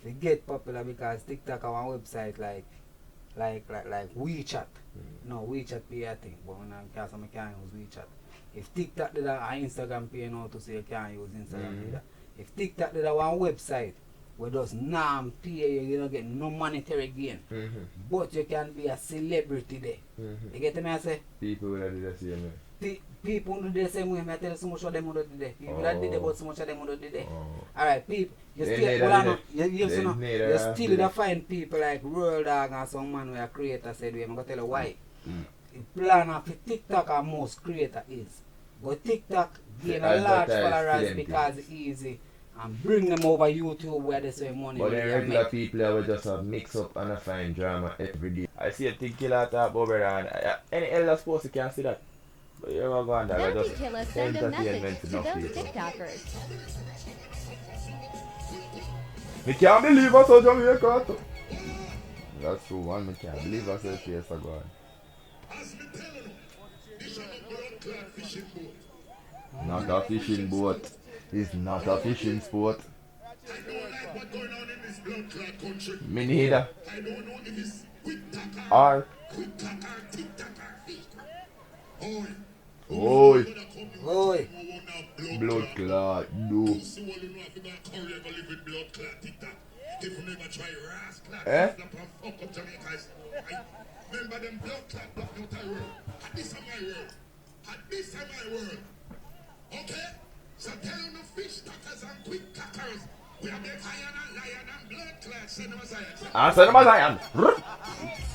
they get popular because TikTok have a website like WeChat. No, WeChat be a thing, but when I can't use WeChat. If TikTok did an Instagram pay now to say you can't use Instagram either. If TikTok did a one website where does non pay you don't get no monetary gain. But you can be a celebrity there. You get me I say? People will do the same way. People do the same way. I tell you so much of them who do there. People that did it, but so much of them who do there. Alright, people, you still find people like Royal Dog and some man where a creator said, I'm going to tell you why. The plan of TikTok and most creator is. But TikTok gain a large followers because it's easy and bring them over YouTube where they say money. But where then they regular make. people will just mix up and find drama every day. I see a thing killer talk about brother and any elder supposed to can see that. But you're going on that. Bounty Just Killer send a entertainment message to enough those people. TikTokers. Me can't believe I saw Jamaica too. That's true, man. Me can't believe I saw PS are gone. Not a fishing boat. It's not a fishing sport. Me neither. Or Oi. Oi. Blood clot, do. Eh? Remember them blood clot block out the world. At this time my world. At this time my world. Okay? So tell them the fish tackers and quick tackers. We have the iron and lion and blood clot. Send them aside. Ah, send them aside.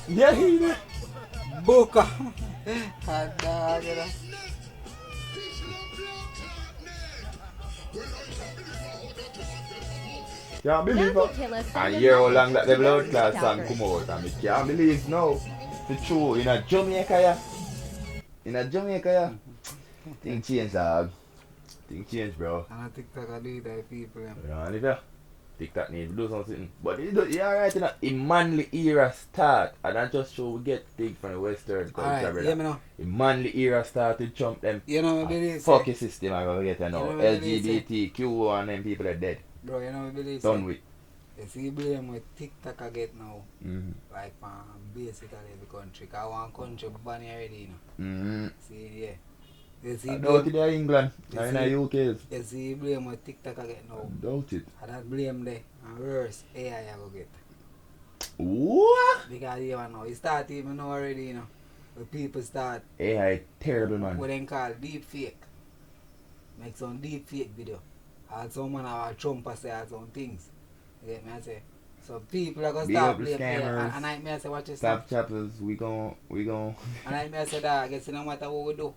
Yeah, he did. Boca. Hot dog, you know. Can't believe Bounty Killer it. send And a hear how message long that to the those blood clot song TikTokers. come out. And me can't believe now. It's true. In a Jamaica, yeah. In a Jamaica, yeah. Thing change, dog. Thing change, bro. And I TikTok I do it like people. Yeah, and if you TikTok need to do something. But it's alright, you know. In manly era start. And I just show we get things from the western culture, Alright, brother. hear me now. In manly era start to jump them. You know what I believe? Fuck your system, I'm gonna get you know. You know what I believe, LGBTQ and them people are dead. Bro, you know what I believe? Done with. You see blame with TikTok I get now. Mm-hmm. Like basically every country. Cause one country ban already, you know. Mm-hmm. See, yeah. You see I doubt it in England. You Not in see- the UK. You see blame with TikTok I get now. Doubt it. And that blame there. And worse, AI I go get. What? Because you know, it start even now already, you know. When people start AI terrible, man. what they call deep fake. Make some deep fake video. And someone have Trump say some things. You get me I say? So people are gonna Big start up the blaming AI. scammers. And I may say watch this. Stop chapters, we gon' And I may say that I guess no matter what we do.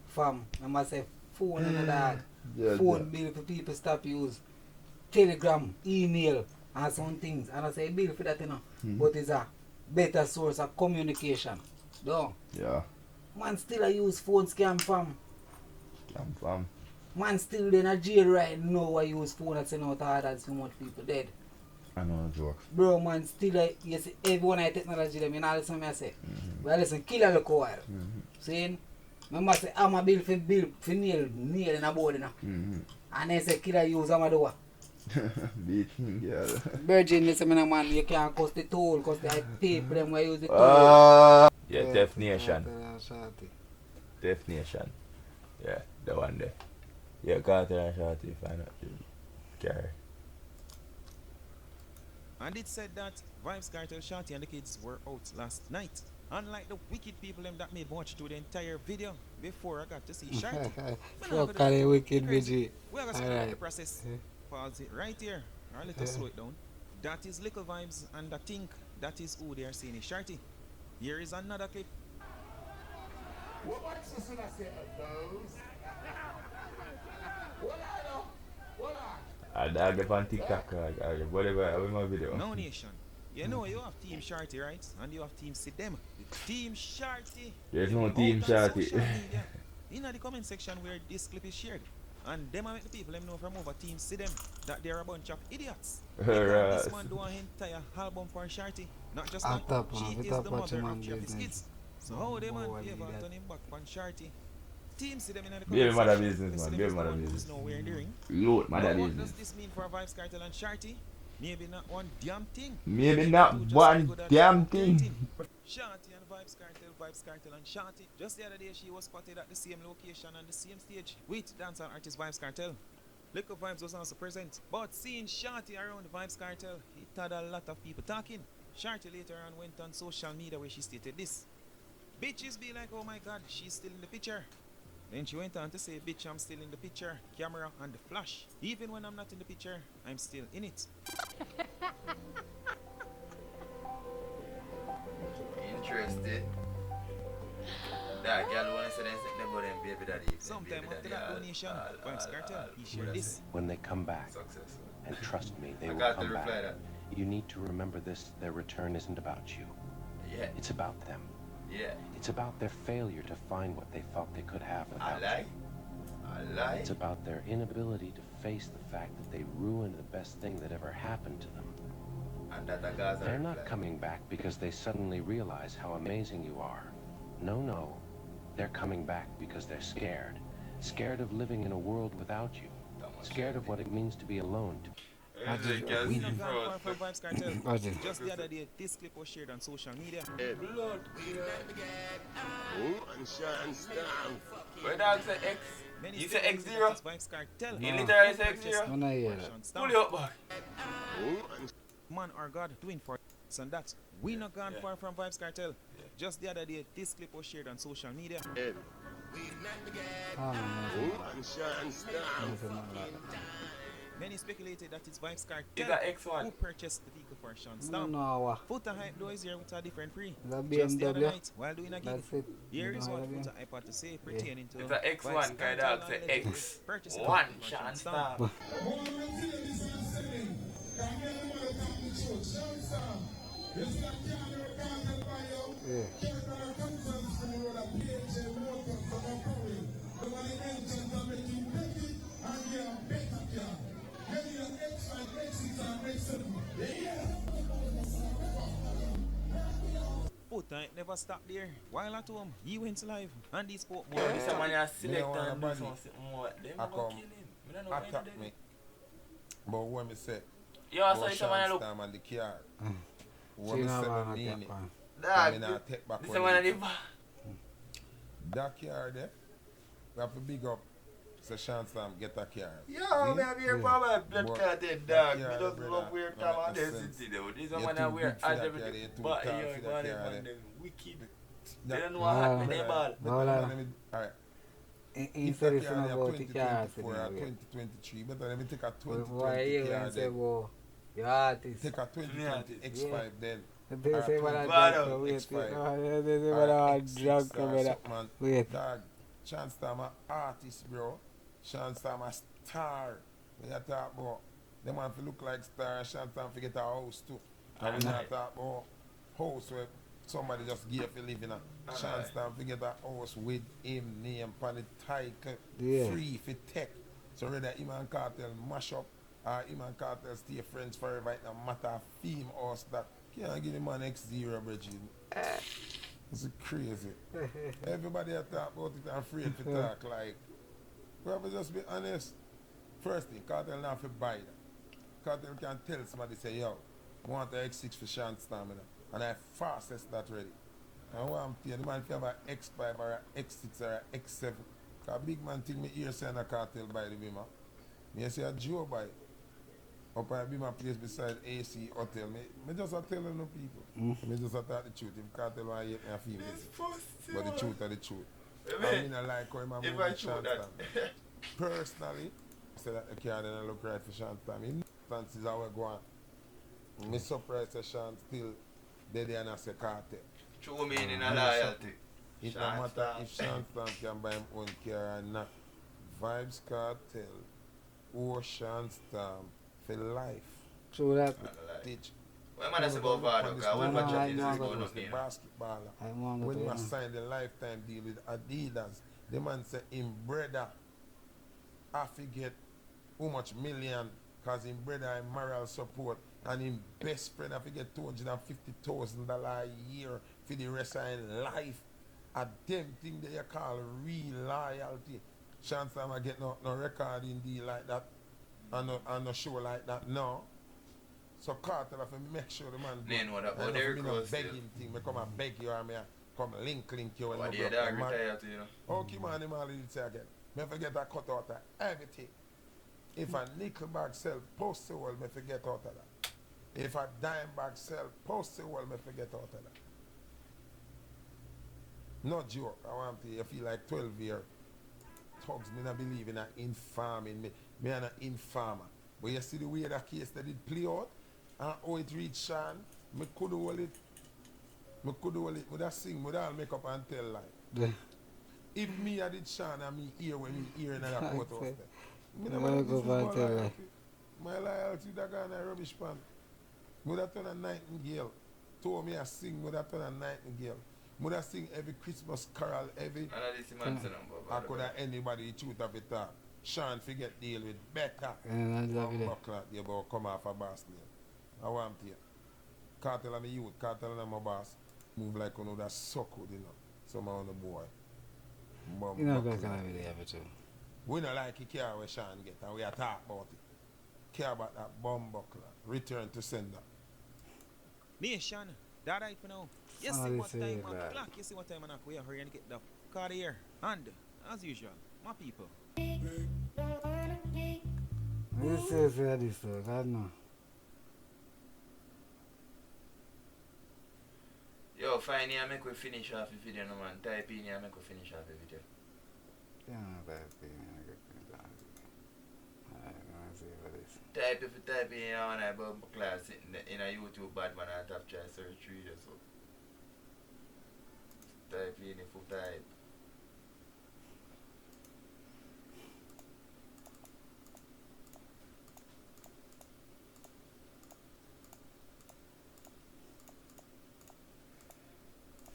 Fam, I must say phone and dog. Yeah, Phone bill for people stop use. Telegram, email and some things. And I say bill for that, you know. But it's a better source of communication. Though. Yeah. Man still I use phone scam fam. I'm from. Man still in a jail right now I use phone and send out orders so much people dead. I know the jokes. Bro man still you see everyone I technology them you know listen me I say. Well listen kill a look while. Saying remember say I'm a bill for nail in a board you know. And then say killer use I'm a door. Beach, girl. Virgin listen me man you can't cost the toll cause the people them will use the toll. Yeah, Deaf Nation. Deaf Nation. Yeah, the one there. Yeah, Carter and Shorty, find out. Carry. And it said that Vibes Cartel, Shorty and the kids were out last night. Unlike the wicked people them that made me watch through the entire video before I got to see Shorty. Fuck all the wicked BG. We're going to speed up the Alright. process. Pause it right here. Or let us slow it down. That is Little Vibes and I think that is who they are saying is Shorty. Here is another clip. I dog up on TikTok, whatever, I will my video. No Nation. You know you have Team Shorty, right? And you have Team Sidem. Team Shorty. There's no Out Team on Shorty. social media, in the comment section where this clip is shared. And them are make the people them know from over Team Sidem that they're a bunch of idiots. Because this man do an entire album for Shorty. Not just I'll that, tap she on, is tap the watch mother him of on Travis business. kids. So how they man Boy, ever that. turn him back on Shorty? Team Sidem in the Be a comment mother section. business, Because man. Sidem Be a is the mother one who's business. nowhere in the ring. Load mother Now, what business. does this mean for Vibes Cartel and Shorty? Maybe not one damn thing. Maybe not one damn thing. Shorty and Vibes Cartel and Shorty. Just the other day she was spotted at the same location and the same stage with dancer artist Vibes Cartel. Liquor Vibes was also present, but seeing Shorty around Vibes Cartel, it had a lot of people talking. Shorty later on went on social media where she stated this. Bitches be like, oh my god, she's still in the picture. Then she went on to say, bitch, I'm still in the picture, camera and the flash. Even when I'm not in the picture, I'm still in it. Interested. That girl wanna say them about them baby daddy. Sometime after that donation, Vibes Cartel, he shared this. When they come back, and trust me, they I will got the come reply back. that. You need to remember this, their return isn't about you. Yeah. It's about them. Yeah. It's about their failure to find what they thought they could have I without like. you. I like. It's about their inability to face the fact that they ruined the best thing that ever happened to them. And that the guys They're are not reply. coming back because they suddenly realize how amazing you are. No. They're coming back because they're scared. Scared of living in a world without you. Scared of what it means to be alone. We not gone far from Vibes Cartel. Imagine. Just the other day, this clip was shared on social media. Where dog say X? Many You say speculate X0? that it's Vibes Cartel. You literally say X0? When I hear that. Pull it up back. Man or God doing for us and that. We not gone far from Vibes Cartel. Just the other day, this clip was shared on social media. Many speculated that it's Vibes Cartel Is that X1? who purchased the vehicle for Sean No, Stamp. no. Foota Hype though is here with a different free. The Just the other BMW. night, while doing a gig, That's it. here You is know what what I mean? Foota Hype had to say pertaining to It's a X1 Vibes kind Cartel of say and X. allegedly purchasing One the vehicle for Sean Sean Stamp. Yeah. Foota Hype never stopped there. While at home, he went live and he spoke more. Yo, this a man you select Me want and do nobody something more. Them I go come kill him. Me don't know when attack they me. But when me say, Yo, I saw go this a man Sean look. Stam and the car. She When me not say gonna me take mean it, one. Dog, me not take back this what a man it at the is. back. That car there, we have to big up. So Sean Stam get a car. Yo, me have here for my blood But clotted that dog. Me car just there, love wear brother, Tom no and make no Density sense. though. This a You're man too that wear big for and that everything. car, you're too But tall yo, for that man, car man, there. them wicked. That- They don't know what happened Brother, in the ball. brother. Alright. He If said that it's car not there about the car. 2024 or 2023, better let me take a Why 2020 you car and say, then. "Whoa, you're artist." Take a 2020 X5 then. They Or say, a "What I 2020 drunk, so wait." X5. They say, or "What I X6 drunk, or brother." something. Wait. Dog, Sean Stam a artist, bro. Sean Stam a star. When you talk about, them man fi look like star and Sean Stam fi get a house too. And we not talk about house where somebody just give for living. Sean Stam fi get a house with him name pan the title, Yeah. free fi tech. So whether him and Cartel mash up or him and Cartel stay friends forever, it no matter of theme house that. Can't give the man X0, Bridget. It's crazy. Everybody that talk about it and afraid to talk like. We have to just be honest. First thing, Cartel not fi buy that. Cartel can tell somebody say, yo, I want the X6 for Sean Stam, you know, and I fastest that ready. And what I'm telling the man if you have an X5 or an X6 or an X7, because big man think me here saying a Cartel buy the Bima. Me say a Joe buy. Up at Bima place beside AC Hotel. Me just a telling no people. Me just a talk the truth. If Cartel want to hate me, I feel busy. But the truth are the truth. I mean I like how him a move with Sean Stam. Personally, I say that the car didn't look right for Sean Stam. In instances how we go on. Me surprised that Sean still dead there and I say Cartel. True meaning and loyalty. It no Sean matter Stam. if Sean Stam can buy him own car or not. Vibes Cartel or Sean Stam for life. True that. Teach. What man I say about Vado? Because when my chat is going up the here. basketballer. When he signed the lifetime deal with Adidas, the man said him brother I forget how much million because him brother and moral support and him best friend I forget $250,000 a year for the rest of his life. A them thing they call real loyalty. Chance time I get no recording deal like that and no show like that, no. So Cartel have to make sure the man They know that, I but they're no close begging thing. Me come and beg you or me come link you when But me yeah, broke dog my man. retire too, you know. Okay man, him all did say again. Me forget I cut out of everything. If a nickel bag sell, post the world, me forget out of that. If a dime bag sell, post the world, me forget out of that. No joke. I want to you feel like 12 year thugs. Me not believe in an informing. Me an informer. But you see the way that case that did play out and how it reached Sean, me could hold it Me could do it, would I sing, would I make up and tell lie. Yeah. If me I did Sean and me hear when me hear in the courthouse there. Me Yeah, never go this is back my tell lie. loyalty. My loyalty that gone a rubbish pan. Would I turn a nightingale? Told me I sing, would I turn a nightingale? Would I sing every Christmas carol, every... I could have anybody the truth of it talk. Sean forget deal with Becca. Buckler, you about come off a boss name. I want to. Cartel and me youth, cartel and my boss. Move like one of that suck with, you know. Some of the boy. Bum You know, buckler. Becca and me have it too. We don't like the care where Sean get and we are talk about it. Care about that bum buckler. Return to sender. Nation, that right for now. You Oh, see this what time is on the bad. clock, you see what time on the clock. We are hurrying to get the car here. And, as usual, my people. This is this though, God no. Yo, find here, make we finish off the video, no man. Type in here, make we finish off the video. Yeah, that thing, I get it down. Alright, let's see what this. Type if you type in here on a bump class in a YouTube bad man and top try search through it, so. Type in if you type.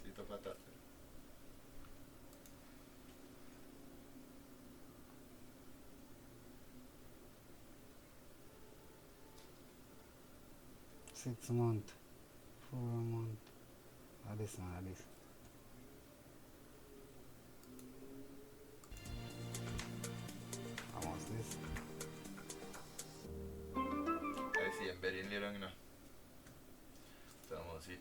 Sit up at that. 6 months, 4 months. This one, this. How much this? I see him bedding little long now. So almost it.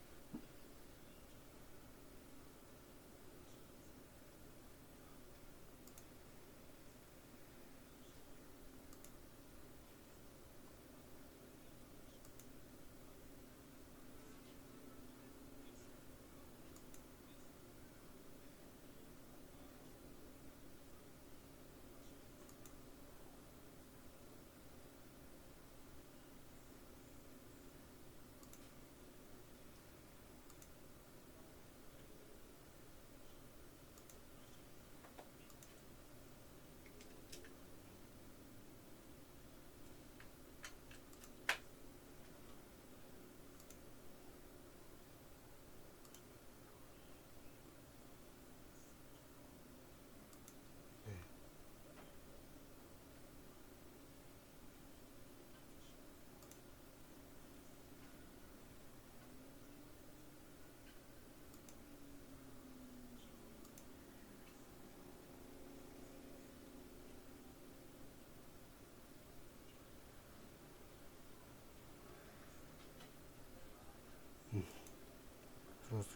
Let's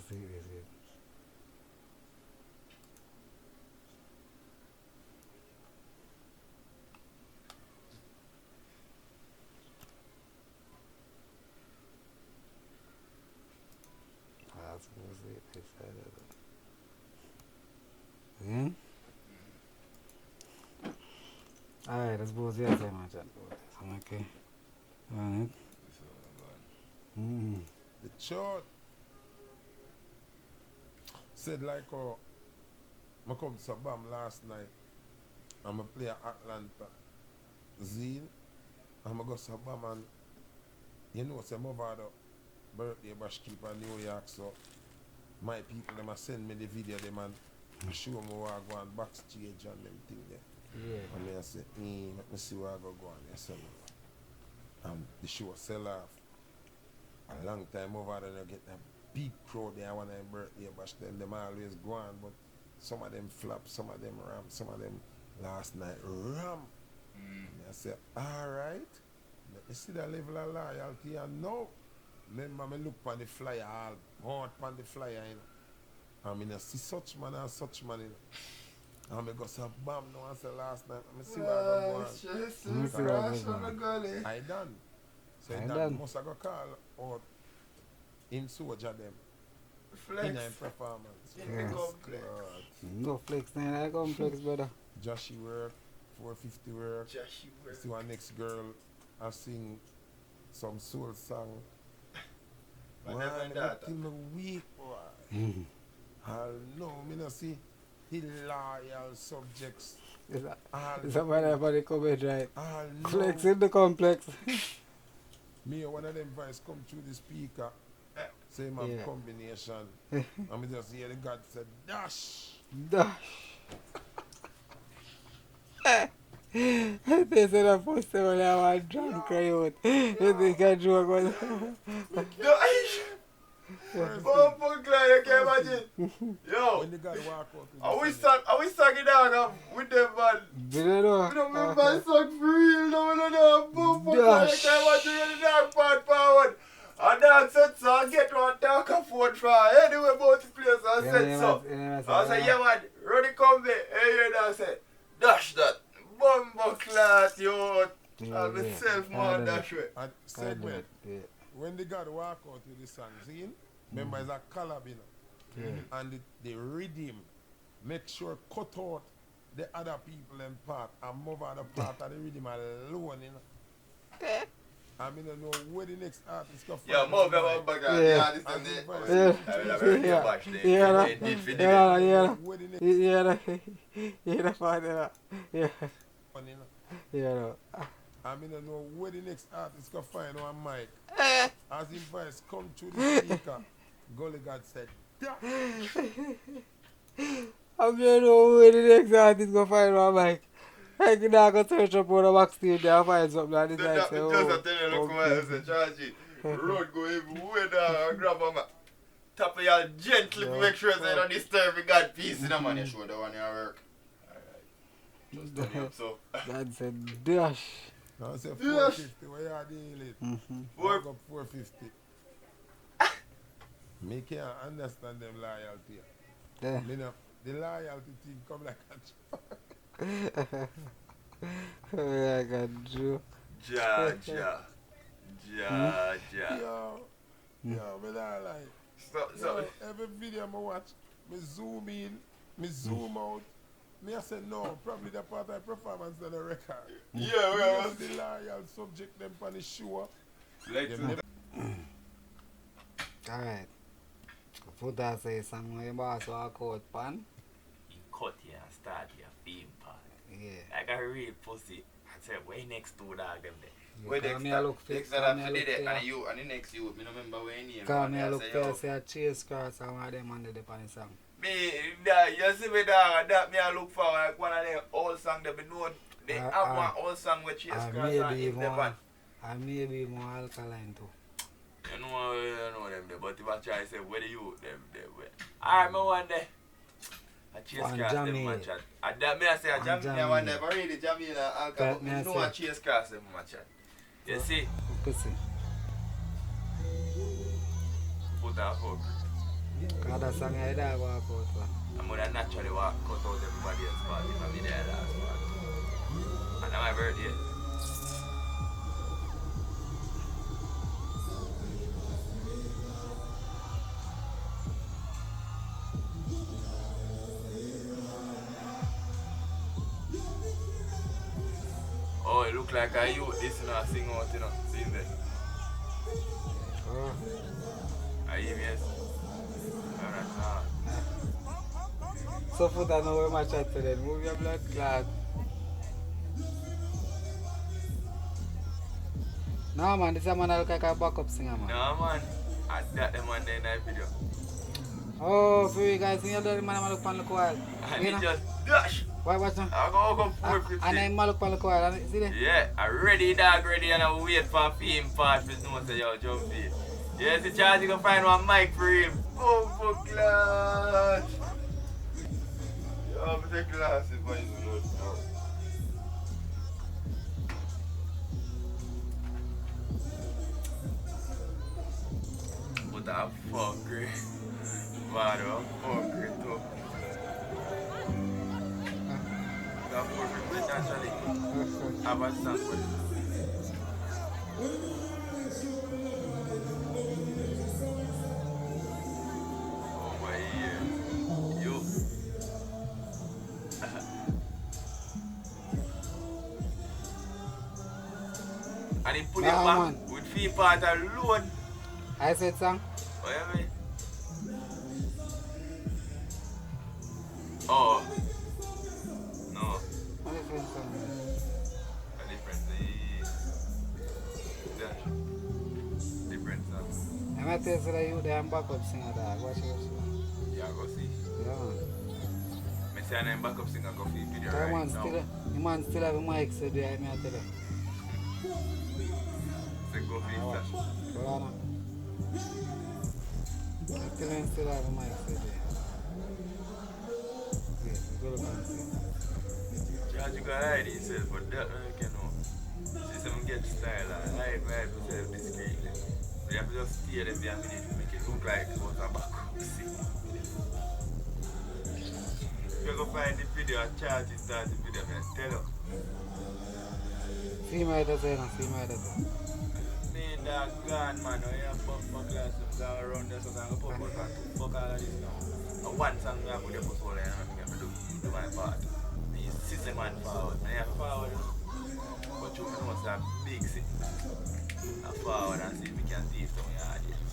see this here. That's it. They said it. Again? Alright, let's go see the same chat. Okay. Alright. The church said like I come to Sabam last night and I play at Atlanta Zine and I go to Sabam and you know say my father birthday bash keep in New York, so my people them a send me the video them and show me where I go on backstage and them thing there. Yeah. And I say, let me see where I go on there. So, the show sell off. A long time over there, I get a big crowd there when I birthday bash. Then them always go on, but some of them flop, some of them ram, some of them last night ram. And I say, alright, let me see the level of loyalty and no. Remember me look on the flyer, all bored on the flyer, you know. I mean, I see such man and such man, you know. And I go say, bam, no answer last night. I see where I go on. I done. So I I done. done. Must I go call out in soldier them. Flex. In a performance. Yes. Flex. Go flex, then I come flex, brother. Joshy work, 450 work. Joshy work. See one next girl, I sing some soul song. Man, till me weak, boy. No, me no see the loyal subjects. Somebody for the comment, right? No. Flex in the complex. Me, one of them voice come through the speaker. Same Yeah. combination. And me just hear the God said, dash. They said I posted when I was drunk cry out. You think I joke with Bumper Clyde, you can imagine. Yo, when the God walk out, are we sucking down with them, man? You don't know. We don't remember suck for real, no, no, no. Bumper Clyde, you can imagine when the dog part forward. And dog said so, I get one talk and phone try. Anyway, both the place, I said so. I said, yeah, man, Roddy come there. Hey, you know, I said, dash that. Bumper Clyde, yo. I myself, man, dash it. And segment, when the God walk out with the song, see him? Remember, it's a collab, you know. And the rhythm, make sure cut out the other people in part and move out the part of the rhythm alone, you know. I mean, I don't know where the next artist come from. Yeah, move them back. Yeah, this time I mean, I know where the next artist can find one mic. As his voice come through the speaker, Gully God said, I'm going to know where the next artist going to find one mic. I can now go search up on the backstage there and find something like this. Just tell you, look what I say, Charlie. Road go everywhere down and grab a man. Tap y'all gently to make sure they don't disturb the God piece in the man. You show the one you work. Alright. Just turn it up so. That's a dash. No, I say 450, where you are dealing with? Work up 450. Me can't understand them loyalty. Yeah. Me know, the loyalty thing come like a I got Joe. Ja. Yo, me not lie. So. Every video I watch, me zoom in, me zoom out. Me I say no, probably the part of performance on the record. Yeah, we are. The loyal subject them on the show. Alright. Foota say song where your boss walk out pan. You cut here and start your theme part. Yeah. Like a real pussy. I said, way next to dog them there. You Where call me a look fix, call me a look and fair. you and the next you, me no remember where you name. Call me a look fair, say a chase cross and one of them under the pan song. Me, that, you see me dog, that me I look for like one of them old songs that be known. They have one old song with chase cross and in the pan. And maybe more alkaline too. You know them there, but if I try to say where the youth them there, where? Alright, me one day. A chase cross them match at. And that me I say a Jamila one day, but really Jamila alcohol. You know a chase cross them match at. You see? Pussy. Put a hook. Cause that song I dog walk out one. I'm gonna naturally walk cut out everybody else part if I be there last part. And that's my birthday. Oh, it look like a youth this you know, sing out, you know, sing there. Are you yes? Alright, So Foota know where my chat today. Move your blood clot. No man, this man look like a backup singer man. no man, I that the man there in that video. Oh, for you guys, you know the man look pan look wild. And he just dash. Why watch now? I go 450. And then man look pan look wild. See there? Yeah, I ready dog ready and I wait for film part with no say yo jump in. Yes, the charge you can find one mic for him. Oh for class. Yo, but the glasses but you know. But I'm fuckery. But I'm fuckery too. That 450 naturally have a song with it. Oh my ear. You. And he put it back with 3 part alone. I said song. Oh, yeah, man. Oh. No. What difference from me? A difference. Dash. Difference. I'm going to tell you that you the backup singer, dog. Watch it. Yeah, go see. Yeah, man. I say I'm backup singer, go see video The right man now. the man still have a mic, so there, I'm going to tell you. Say go see Dash. Go on. Still have a mic, so there. Yeah, go look and see. Charge you can hide yourself, but that one you can know. See some get style and hide yourself discreetly. You have to just stay there for a minute to make it look like it was a backup singer. You go find the video and charge you start the video, man. Tell you. See my daughter, no? See my daughter. Me dog gone, man. Now you have bumper class, you go around there, so I'm going to pop out and fuck all of this now. And one song I put up for soul and I'm going to do my part. And you sit the man forward. And you forward, but you know it's a big thing. I forward and see if we can teach them your audience.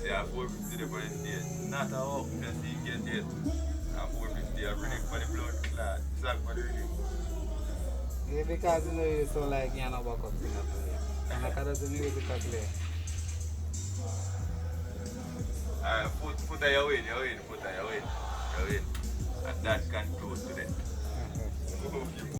See, I 450 the police state. Not a hope, you can see you get it. And 450 are running for the blood clot. Song for the release. Yeah, because you know you so like you're not backup singer for you. And I can't do music play. Put your win, put your win. And that concludes today.